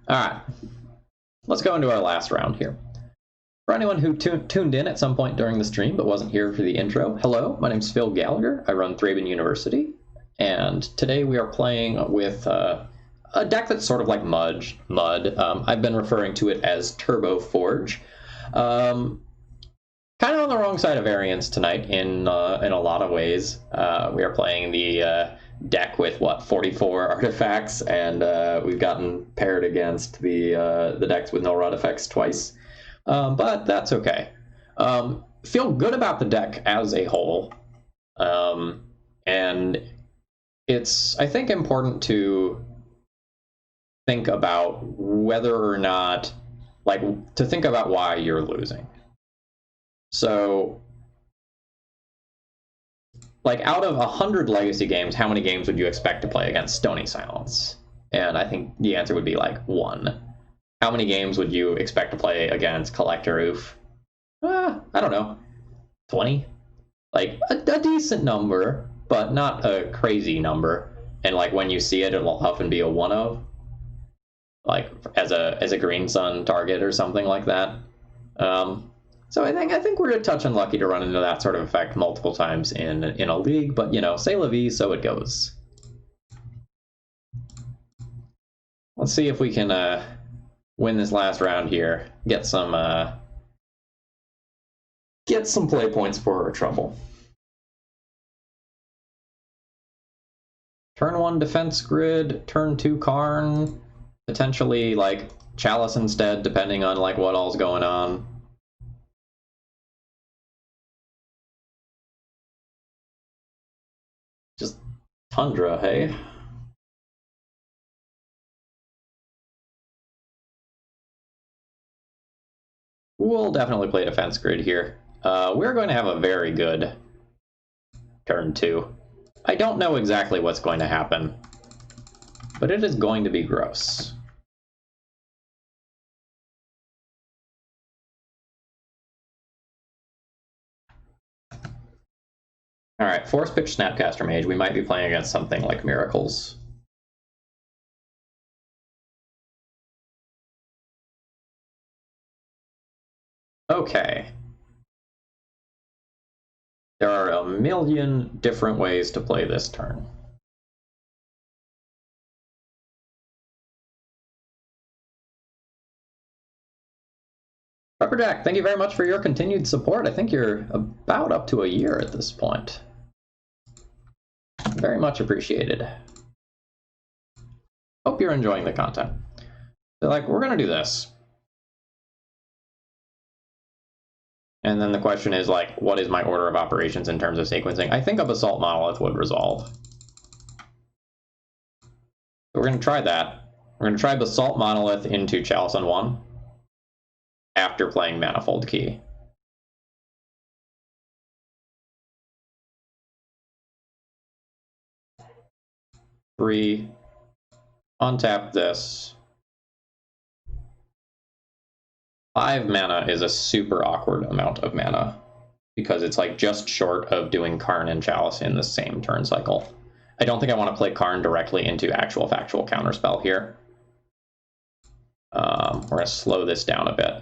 All right, let's go into our last round here. For anyone who tuned in at some point during the stream but wasn't here for the intro, hello, my name's Phil Gallagher. I run Thraben University, and today we are playing with a deck that's sort of like Mud. I've been referring to it as Turbo Forge. Kind of on the wrong side of variance tonight in a lot of ways. We are playing the deck with 44 artifacts, and we've gotten paired against the decks with no rod effects twice. But that's okay. Feel good about the deck as a whole. And it's, I think, important to think about whether or not, to think about why you're losing. So, out of 100 Legacy games, how many games would you expect to play against Stony Silence? And I think the answer would be 1. How many games would you expect to play against Collector Oof? I don't know, 20? A decent number, but not a crazy number. And when you see it, it'll often be a one of, as a Green Sun target or something like that. So I think we're a touch unlucky to run into that sort of effect multiple times in a league, but c'est la vie, so it goes. Let's see if we can win this last round here. Get some play points for our trouble. Turn 1 defense grid, turn 2 Karn, potentially Chalice instead, depending on what all's going on. Just Tundra, hey? We'll definitely play defense grid here. We're going to have a very good turn 2. I don't know exactly what's going to happen, but it is going to be gross. All right, Force Pitch Snapcaster Mage. We might be playing against something like Miracles. Okay. There are a million different ways to play this turn. Rubberjack, thank you very much for your continued support. I think you're about up to a year at this point. Very much appreciated. Hope you're enjoying the content. They're like, we're gonna do this. And then the question is, like, what is my order of operations in terms of sequencing? I think a Basalt Monolith would resolve. So we're gonna try that. We're gonna try Basalt Monolith into Chalice on 1 after playing Manifold Key. Three, untap this. 5 mana is a super awkward amount of mana because it's like just short of doing Karn and Chalice in the same turn cycle. I don't think I want to play Karn directly into actual factual counterspell here. We're going to slow this down a bit.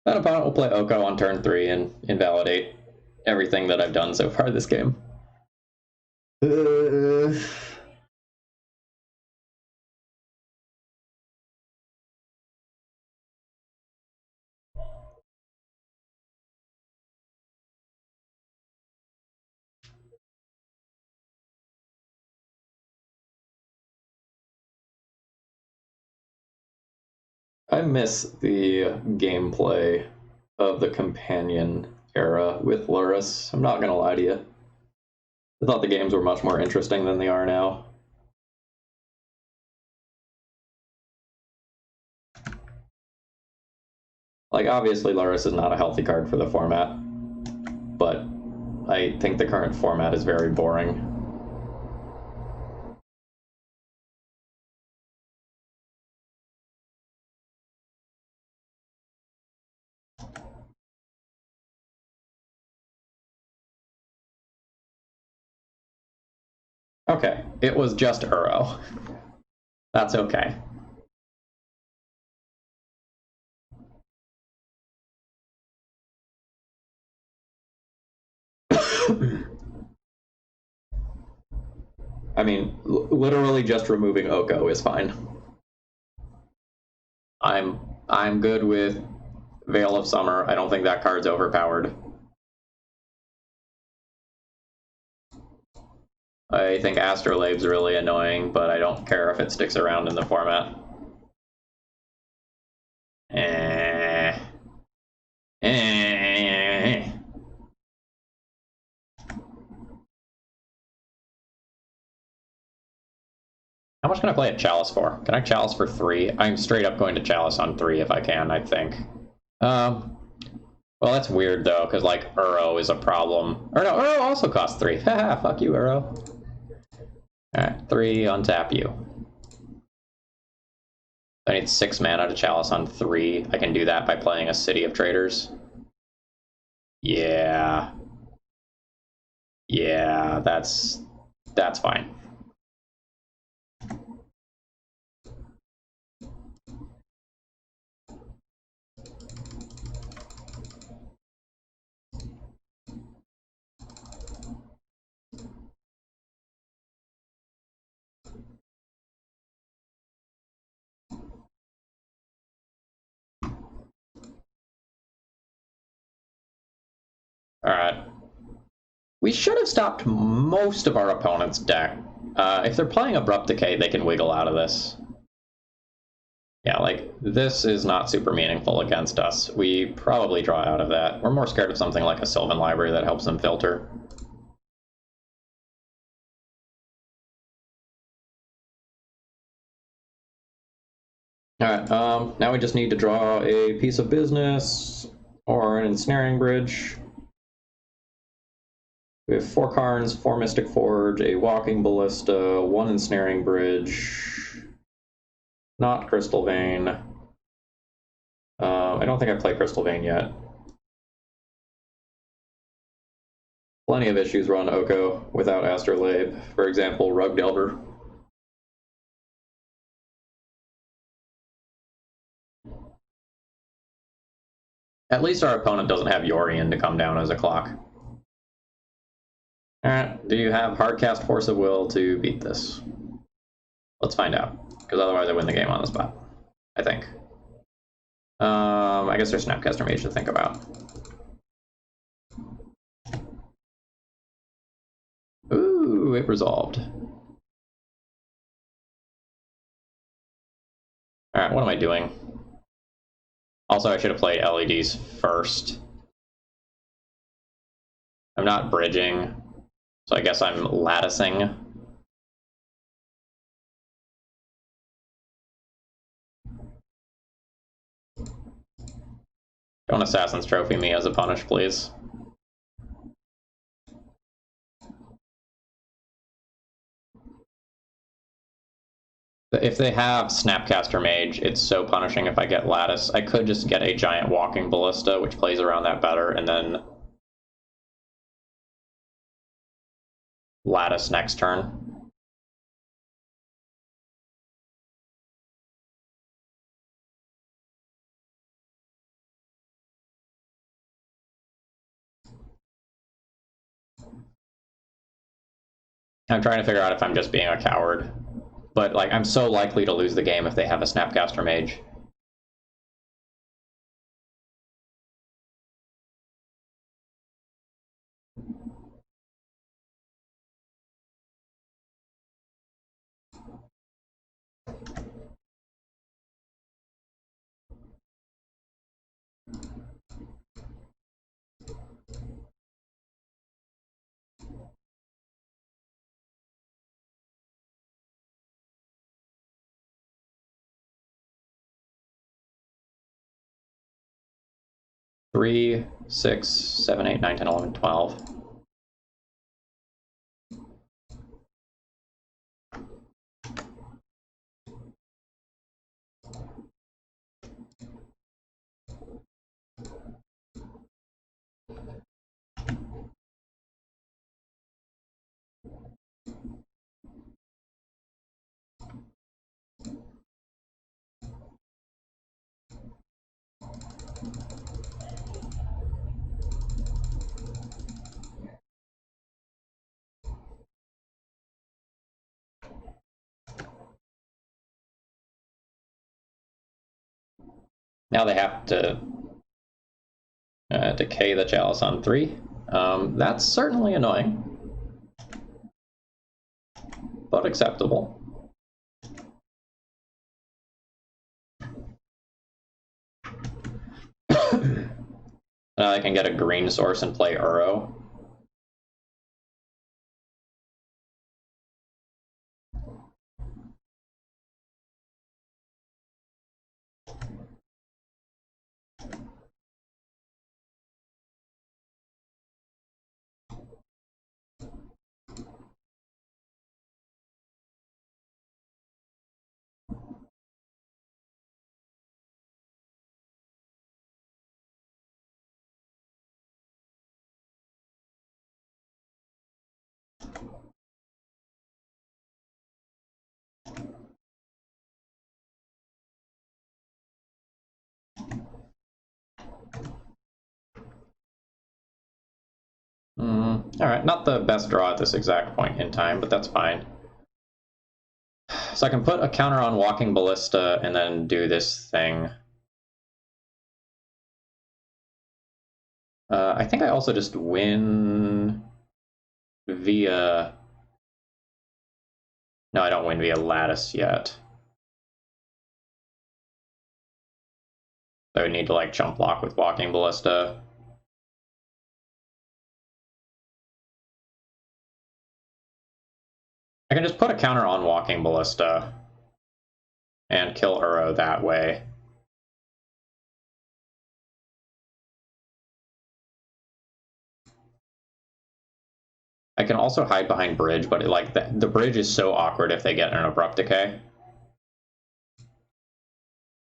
That opponent will play Oko on turn 3 and invalidate everything that I've done so far this game. I miss the gameplay of the Companion era with Lurrus. I'm not gonna lie to you. I thought the games were much more interesting than they are now. Like, obviously Lurrus is not a healthy card for the format, but I think the current format is very boring. Okay, it was just Uro. That's okay. I mean, literally just removing Oko is fine. I'm good with Veil of Summer. I don't think that card's overpowered. I think Astrolabe's really annoying, but I don't care if it sticks around in the format. How much can I play at Chalice for? Can I Chalice for 3? I'm straight up going to Chalice on 3 if I can, I think. Well, that's weird, though, because, like, Uro is a problem. Or no, Uro also costs 3. Haha, fuck you, Uro. Alright, 3, untap you. I need 6 mana to Chalice on 3. I can do that by playing a City of Traders. Yeah. Yeah, that's fine. Alright. We should have stopped most of our opponent's deck. If they're playing Abrupt Decay, they can wiggle out of this. Yeah, like, this is not super meaningful against us. We probably draw out of that. We're more scared of something like a Sylvan Library that helps them filter. Alright, now we just need to draw a piece of business or an ensnaring bridge. We have 4 Karns, 4 Mystic Forge, a Walking Ballista, 1 ensnaring bridge, not Crystal Vein. I don't think I played Crystal Vein yet. Plenty of issues run Oko without Astrolabe. For example, Rug Delver. At least our opponent doesn't have Yorion to come down as a clock. Alright, do you have Hardcast Force of Will to beat this? Let's find out, because otherwise I win the game on the spot, I think. I guess there's Snapcaster Mage to think about. Ooh, it resolved. Alright, what am I doing? Also, I should have played LEDs first. I'm not bridging, so I guess I'm latticing. Don't Assassin's Trophy me as a punish, please. If they have Snapcaster Mage, it's so punishing if I get Lattice. I could just get a giant Walking Ballista, which plays around that better, and then Lattice next turn. I'm trying to figure out if I'm just being a coward. But, like, I'm so likely to lose the game if they have a Snapcaster Mage. Three, 6, 7, 8, 9, 10, 11, 12. Now they have to decay the Chalice on 3. That's certainly annoying, but acceptable. Now I can get a green source and play Uro. Alright, not the best draw at this exact point in time, but that's fine. So I can put a counter on Walking Ballista and then do this thing. I think I also just win via... No, I don't win via Lattice yet. I would need to, like, jump block with Walking Ballista. I can just put a counter on Walking Ballista and kill Uro that way. I can also hide behind Bridge, but the Bridge is so awkward if they get an Abrupt Decay.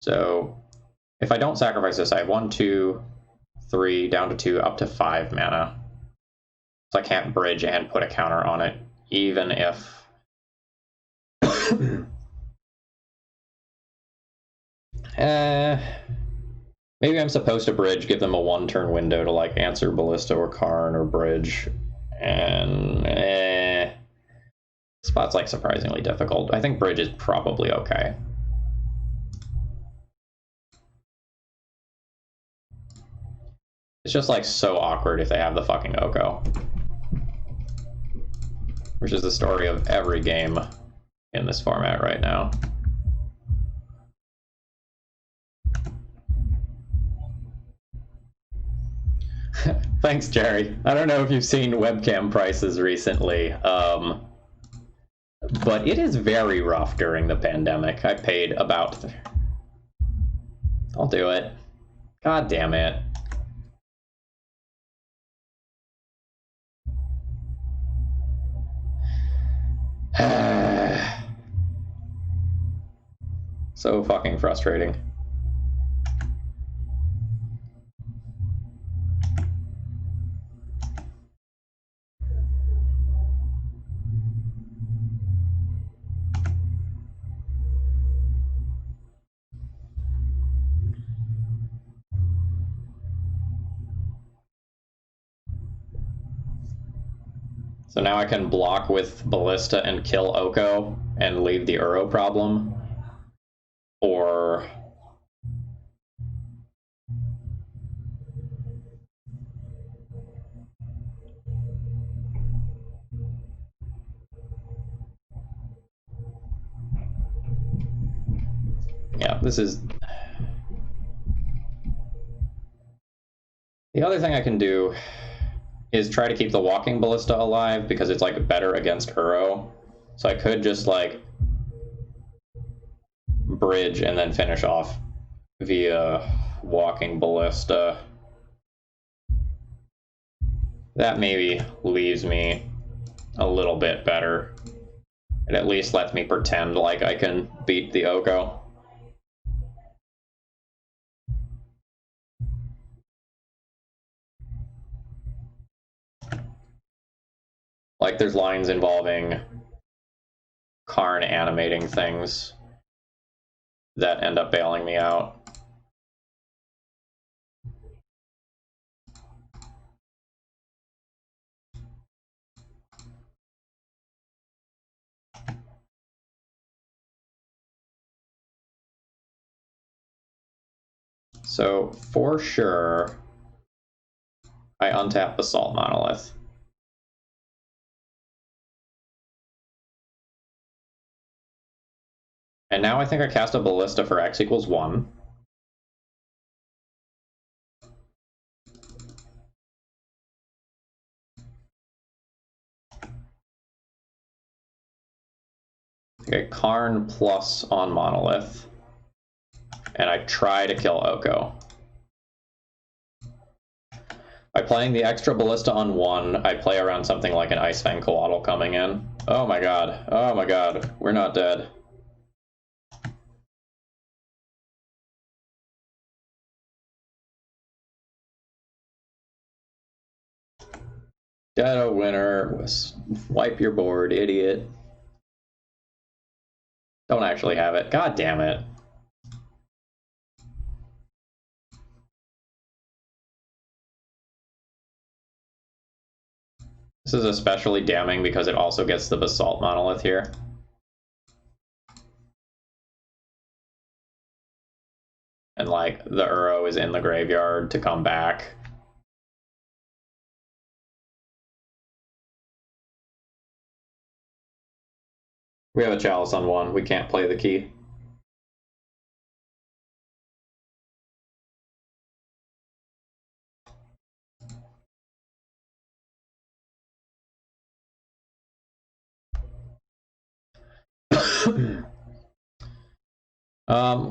So if I don't sacrifice this, I have 1, 2, 3, down to 2, up to 5 mana. So I can't Bridge and put a counter on it, even if... Maybe I'm supposed to Bridge, give them a 1-turn window to, like, answer Ballista or Karn or Bridge, and spot's, like, surprisingly difficult. I think Bridge is probably okay. It's just, like, so awkward if they have the fucking Oko. which is the story of every game in this format right now. Thanks, Jerry. I don't know if you've seen webcam prices recently, but it is very rough during the pandemic. I paid about... I'll do it. God damn it. So fucking frustrating. So now I can block with Ballista and kill Oko and leave the Uro problem. Or... yeah, this is... The other thing I can do is try to keep the walking Ballista alive because it's like better against Uro. So I could just like bridge and then finish off via walking Ballista. That maybe leaves me a little bit better. It at least lets me pretend like I can beat the Oko. Like there's lines involving Karn animating things that end up bailing me out. So for sure, I untap Basalt Monolith. And now I think I cast a Ballista for X equals 1. Okay, Karn plus on Monolith. And I try to kill Oko. By playing the extra Ballista on 1, I play around something like an Ice Fang Coatl coming in. Oh my god. Oh my god. We're not dead. Dead a winner. Wipe your board, idiot. Don't actually have it. God damn it. This is especially damning because it also gets the Basalt Monolith here. And like the Uro is in the graveyard to come back. We have a Chalice on 1. We can't play the key.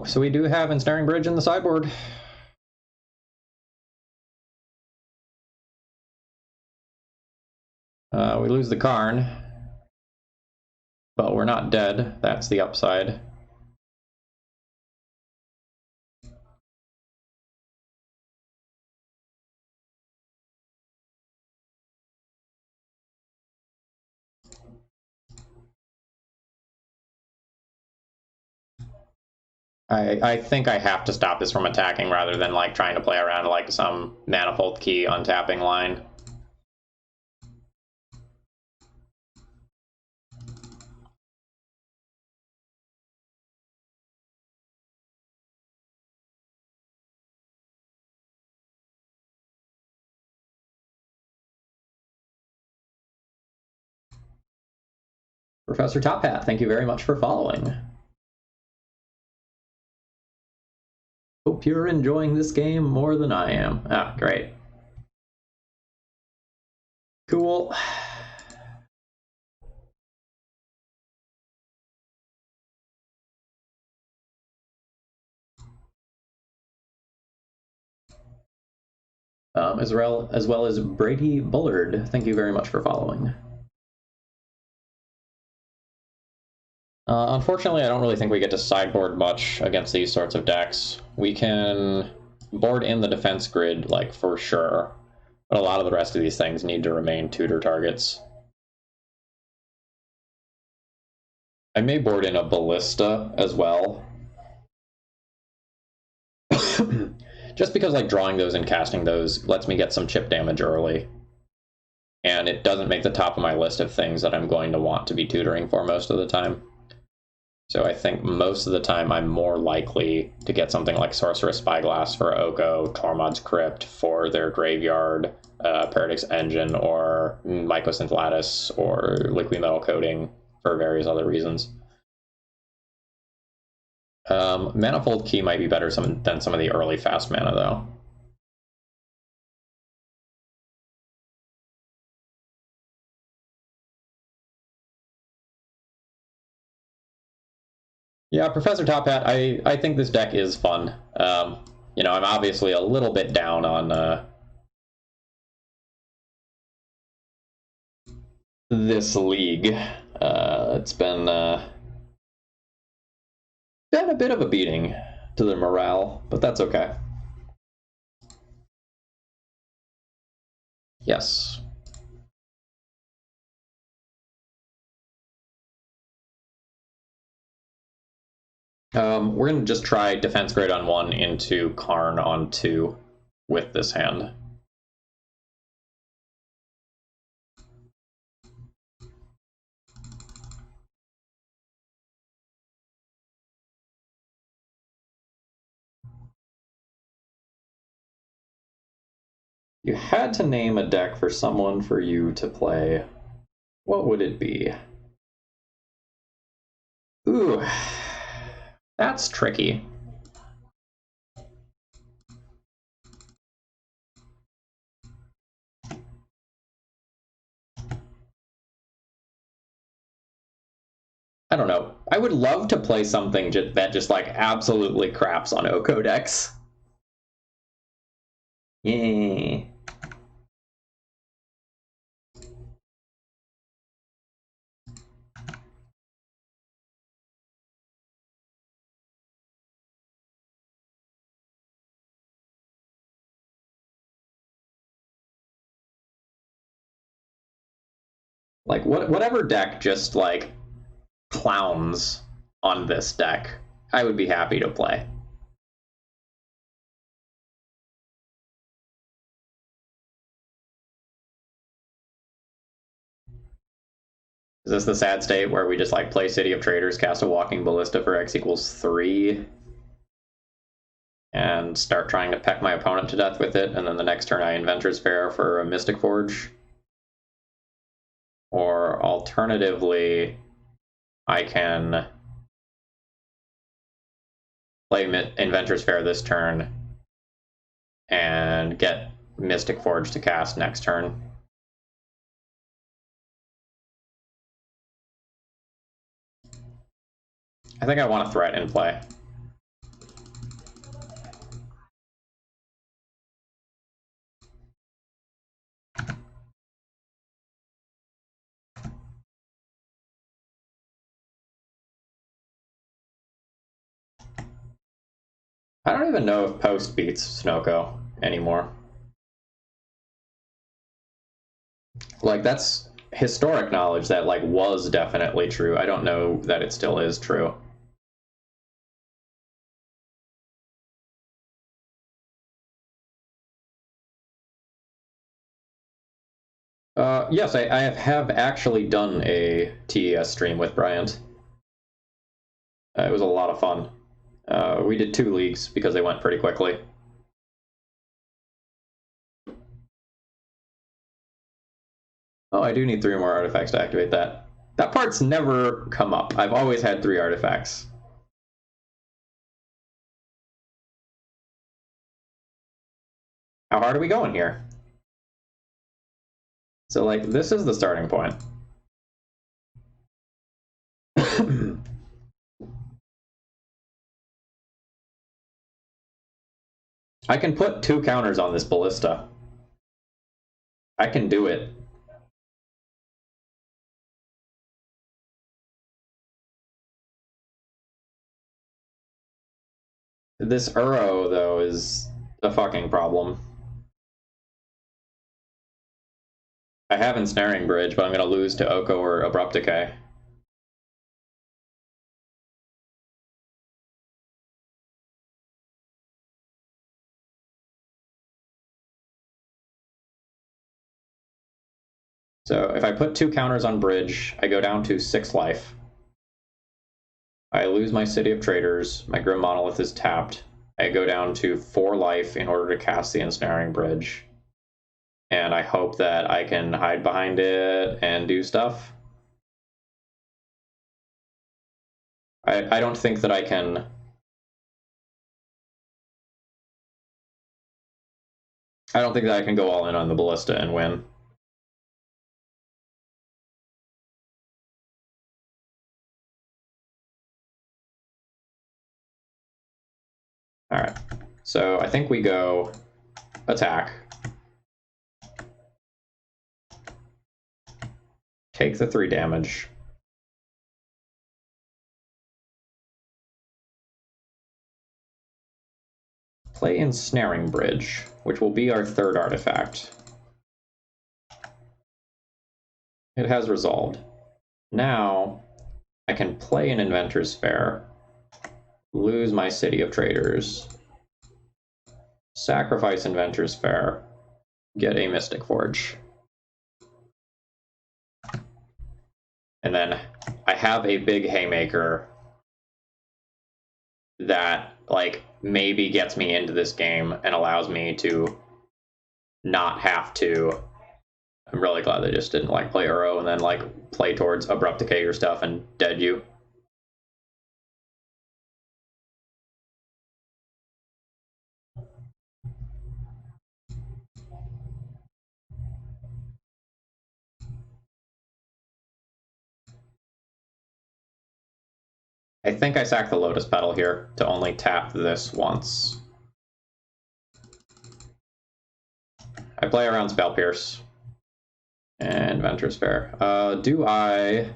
So we do have Ensnaring Bridge in the sideboard. We lose the Karn, but we're not dead. That's the upside. I think I have to stop this from attacking rather than like trying to play around like some Manifold Key untapping line. Professor Top Hat, thank you very much for following. Hope you're enjoying this game more than I am. Ah, great. Cool. As well as Brady Bullard, thank you very much for following. Unfortunately, I don't really think we get to sideboard much against these sorts of decks. We can board in the defense grid, like, for sure, but a lot of the rest of these things need to remain tutor targets. I may board in a Ballista as well. Just because, like, drawing those and casting those lets me get some chip damage early. And it doesn't make the top of my list of things that I'm going to want to be tutoring for most of the time. So I think most of the time I'm more likely to get something like Sorcerous Spyglass for Oko, Tormod's Crypt for their Graveyard, Paradox Engine, or Mycosynth Lattice, or Liquid Metal Coating for various other reasons. Manifold Key might be better than some of the early fast mana, though. Yeah, Professor Top Hat, I think this deck is fun. You know, I'm obviously a little bit down on this league. It's been a bit of a beating to the morale, but that's okay. Yes. We're going to just try Defense Grid on 1 into Karn on 2 with this hand. You had to name a deck for someone for you to play. What would it be? Ooh, that's tricky. I don't know. I would love to play something that just like absolutely craps on Oko decks. Yeah. Like whatever deck just like clowns on this deck, I would be happy to play. Is this the sad state where we just like play City of Traders, cast a Walking Ballista for X equals 3, and start trying to peck my opponent to death with it, and then the next turn I Inventor's Fair for a Mystic Forge? Or alternatively, I can play Inventor's Fair this turn and get Mystic Forge to cast next turn. I think I want a threat in play. I don't even know if Post beats Snoko anymore. Like, that's historic knowledge that, like, was definitely true. I don't know that it still is true. Yes, I have actually done a TES stream with Bryant. It was a lot of fun. We did 2 leagues because they went pretty quickly. Oh, I do need 3 more artifacts to activate that. That part's never come up. I've always had 3 artifacts. How hard are we going here? So, like, this is the starting point. I can put 2 counters on this ballista. I can do it. This Uro, though, is a fucking problem. I have Ensnaring Bridge, but I'm going to lose to Oko or Abrupt Decay. So if I put 2 counters on Bridge, I go down to 6 life. I lose my City of Traders, my Grim Monolith is tapped. I go down to 4 life in order to cast the Ensnaring Bridge. And I hope that I can hide behind it and do stuff. I don't think that I can... I don't think that I can go all in on the Ballista and win. Alright, so I think we go attack. Take the 3 damage. Play Ensnaring Bridge, which will be our 3rd artifact. It has resolved. Now, I can play an Inventor's Fair, lose my City of Traders, sacrifice Inventor's Fair, get a Mystic Forge. And then I have a big Haymaker that, like, maybe gets me into this game and allows me to not have to... I'm really glad they just didn't, like, play Uro and then, like, play towards Abrupt Decay your stuff and dead you. I think I sack the Lotus Petal here to only tap this once. I play around Spell Pierce and Venture's Fair. Do I...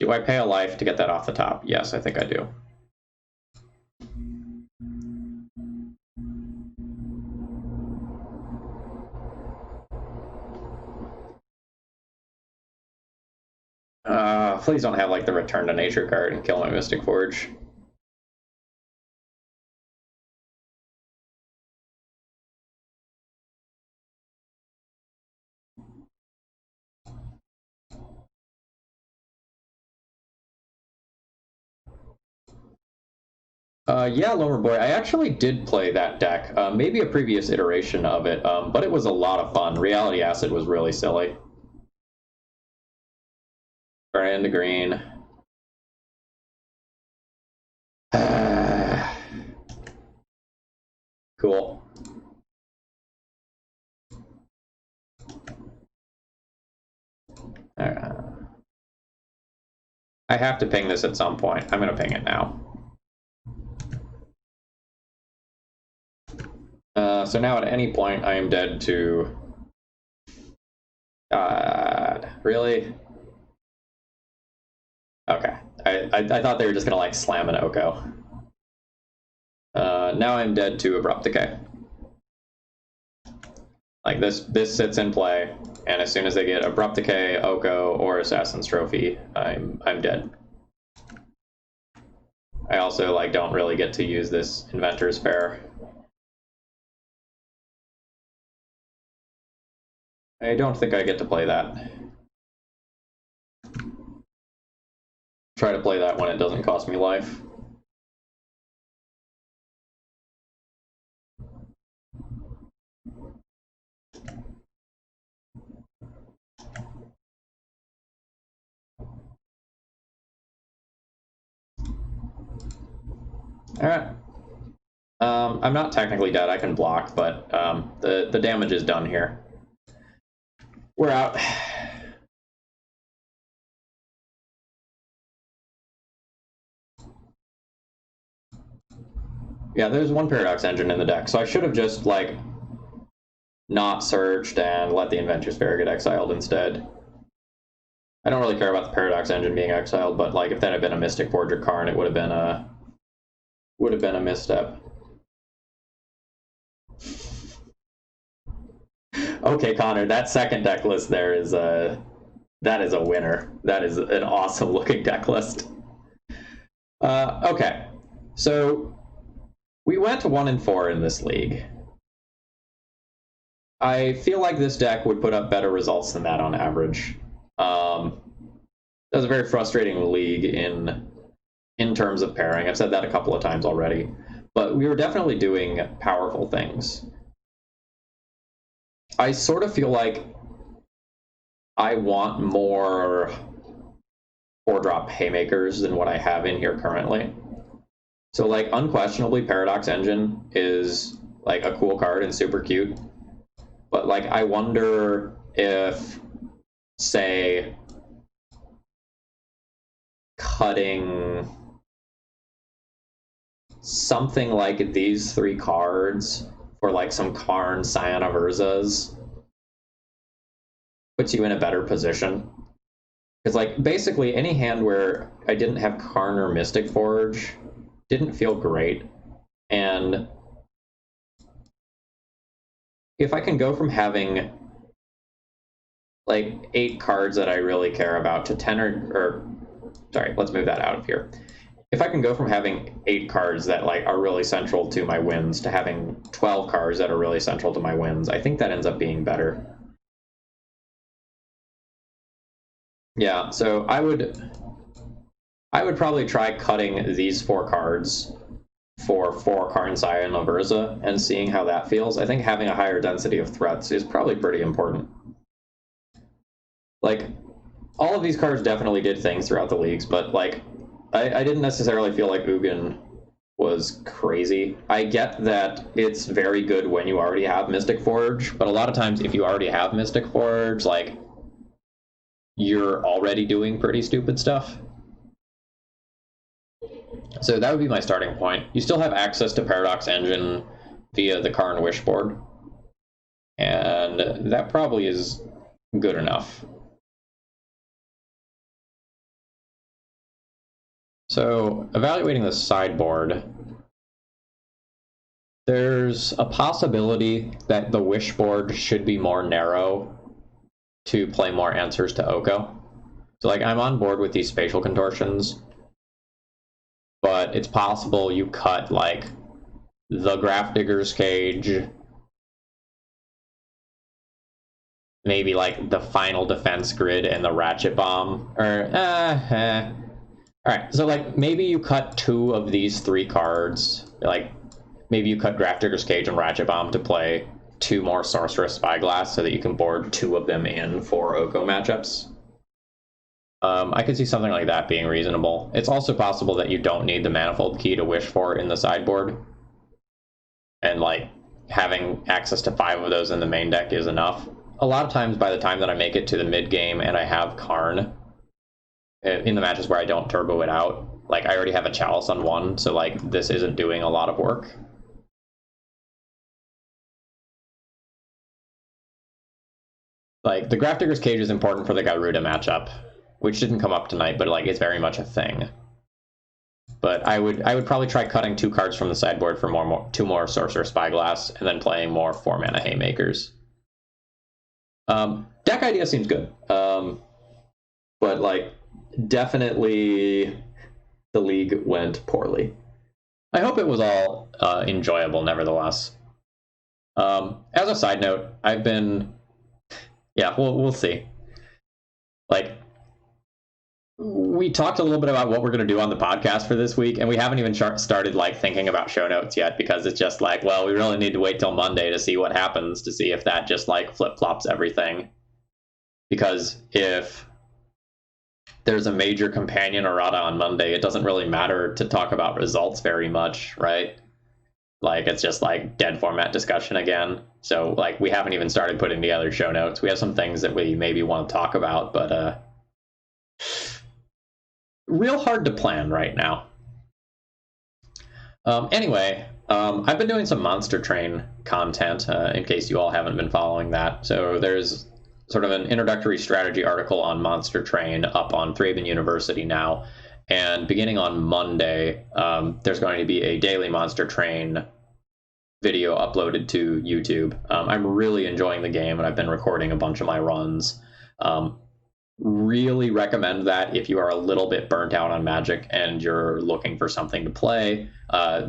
Do I pay a life to get that off the top? Yes, I think I do. Please don't have, like, the Return to Nature card and kill my Mystic Forge. Yeah, Loverboy, I actually did play that deck, maybe a previous iteration of it, but it was a lot of fun. Reality Acid was really silly. Turn into green. Cool. I have to ping this at some point. I'm going to ping it now. So now at any point, I am dead to... God, really? Okay. I thought they were just going to, like, slam an Oko. Now I'm dead to Abrupt Decay. Like, this sits in play, and as soon as they get Abrupt Decay, Oko, or Assassin's Trophy, I'm dead. I also, like, don't really get to use this Inventor's Fair. I don't think I get to play that. Try to play that when it doesn't cost me life. All right. I'm not technically dead. I can block, but the damage is done here. We're out. Yeah, there's one Paradox Engine in the deck, so I should have just, like, not searched and let the Inventor Sphere get exiled instead. I don't really care about the Paradox Engine being exiled, but, like, if that had been a Mystic Forge or Karn, it would have been a misstep. Okay, Connor, that second deck list there is that is a winner. That is an awesome looking deck list. Okay, so we went 1-4 in this league. I feel like this deck would put up better results than that on average. That was a very frustrating league in terms of pairing. I've said that a couple of times already, but we were definitely doing powerful things. I sort of feel like I want more 4-drop haymakers than what I have in here currently. So, like, unquestionably, Paradox Engine is, like, a cool card and super cute. But, like, I wonder if, say, cutting something like these 3 cards for, like, some Karn Scion of Urzas puts you in a better position. Because, like, basically any hand where I didn't have Karn or Mystic Forge didn't feel great. And if I can go from having, like, 8 cards that I really care about to 10 or sorry, let's move that out of here. If I can go from having 8 cards that, like, are really central to my wins to having 12 cards that are really central to my wins, I think that ends up being better. Yeah, so I would probably try cutting these 4 cards for 4 Karn Scion of Urza and seeing how that feels. I think having a higher density of threats is probably pretty important. Like, all of these cards definitely did things throughout the leagues, but, like, I didn't necessarily feel like Ugin was crazy. I get that it's very good when you already have Mystic Forge, but a lot of times if you already have Mystic Forge, like, you're already doing pretty stupid stuff. So that would be my starting point. You still have access to Paradox Engine via the Karn Wishboard, and that probably is good enough. So, evaluating the sideboard, there's a possibility that the Wishboard should be more narrow to play more answers to Oko. So, like, I'm on board with these spatial contortions, but it's possible you cut, like, the Grafdigger's Cage, maybe, like, the Final Defense Grid and the Ratchet Bomb, or, Alright, so, like, maybe you cut 2 of these 3 cards, like, maybe you cut Grafdigger's Cage and Ratchet Bomb to play 2 more Sorceress Spyglass so that you can board 2 of them in for Oko matchups. I could see something like that being reasonable. It's also possible that you don't need the Manifold Key to wish for in the sideboard, and, like, having access to 5 of those in the main deck is enough. A lot of times, by the time that I make it to the mid game and I have Karn, in the matches where I don't turbo it out, like, I already have a Chalice on 1, so, like, this isn't doing a lot of work. Like, the Grafdigger's Cage is important for the Garuda matchup, which didn't come up tonight, but, like, it's very much a thing. But I would probably try cutting 2 cards from the sideboard for 2 more Sorcerer Spyglass, and then playing more 4-mana Haymakers. Deck idea seems good, but, like, definitely the league went poorly. I hope it was all enjoyable, nevertheless. As a side note, I've been... Yeah, we'll see. Like, we talked a little bit about what we're going to do on the podcast for this week, and we haven't even started, like, thinking about show notes yet, because it's just like, well, we really need to wait till Monday to see what happens, to see if that just, like, flip-flops everything. Because if there's a major companion errata on Monday, it doesn't really matter to talk about results very much, right? Like, it's just like dead format discussion again. So like, we haven't even started putting together show notes. We have some things that we maybe want to talk about, but real hard to plan right now. Anyway, I've been doing some Monster Train content, in case you all haven't been following that. So there's sort of an introductory strategy article on Monster Train up on Thraben University now. And beginning on Monday, there's going to be a daily Monster Train video uploaded to YouTube. I'm really enjoying the game, and I've been recording a bunch of my runs. Really recommend that if you are a little bit burnt out on Magic and you're looking for something to play.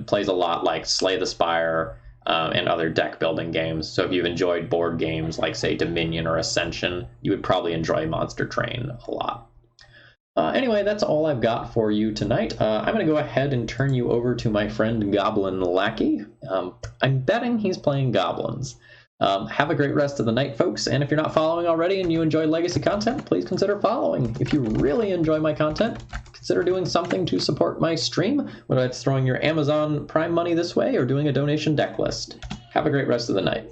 Plays a lot like Slay the Spire and other deck building games. So if you've enjoyed board games like, say, Dominion or Ascension, you would probably enjoy Monster Train a lot. Anyway, that's all I've got for you tonight. I'm going to go ahead and turn you over to my friend Goblin Lackey. I'm betting he's playing goblins. Have a great rest of the night, folks, and if you're not following already and you enjoy Legacy content, please consider following. If you really enjoy my content, consider doing something to support my stream, whether it's throwing your Amazon Prime money this way or doing a donation deck list. Have a great rest of the night.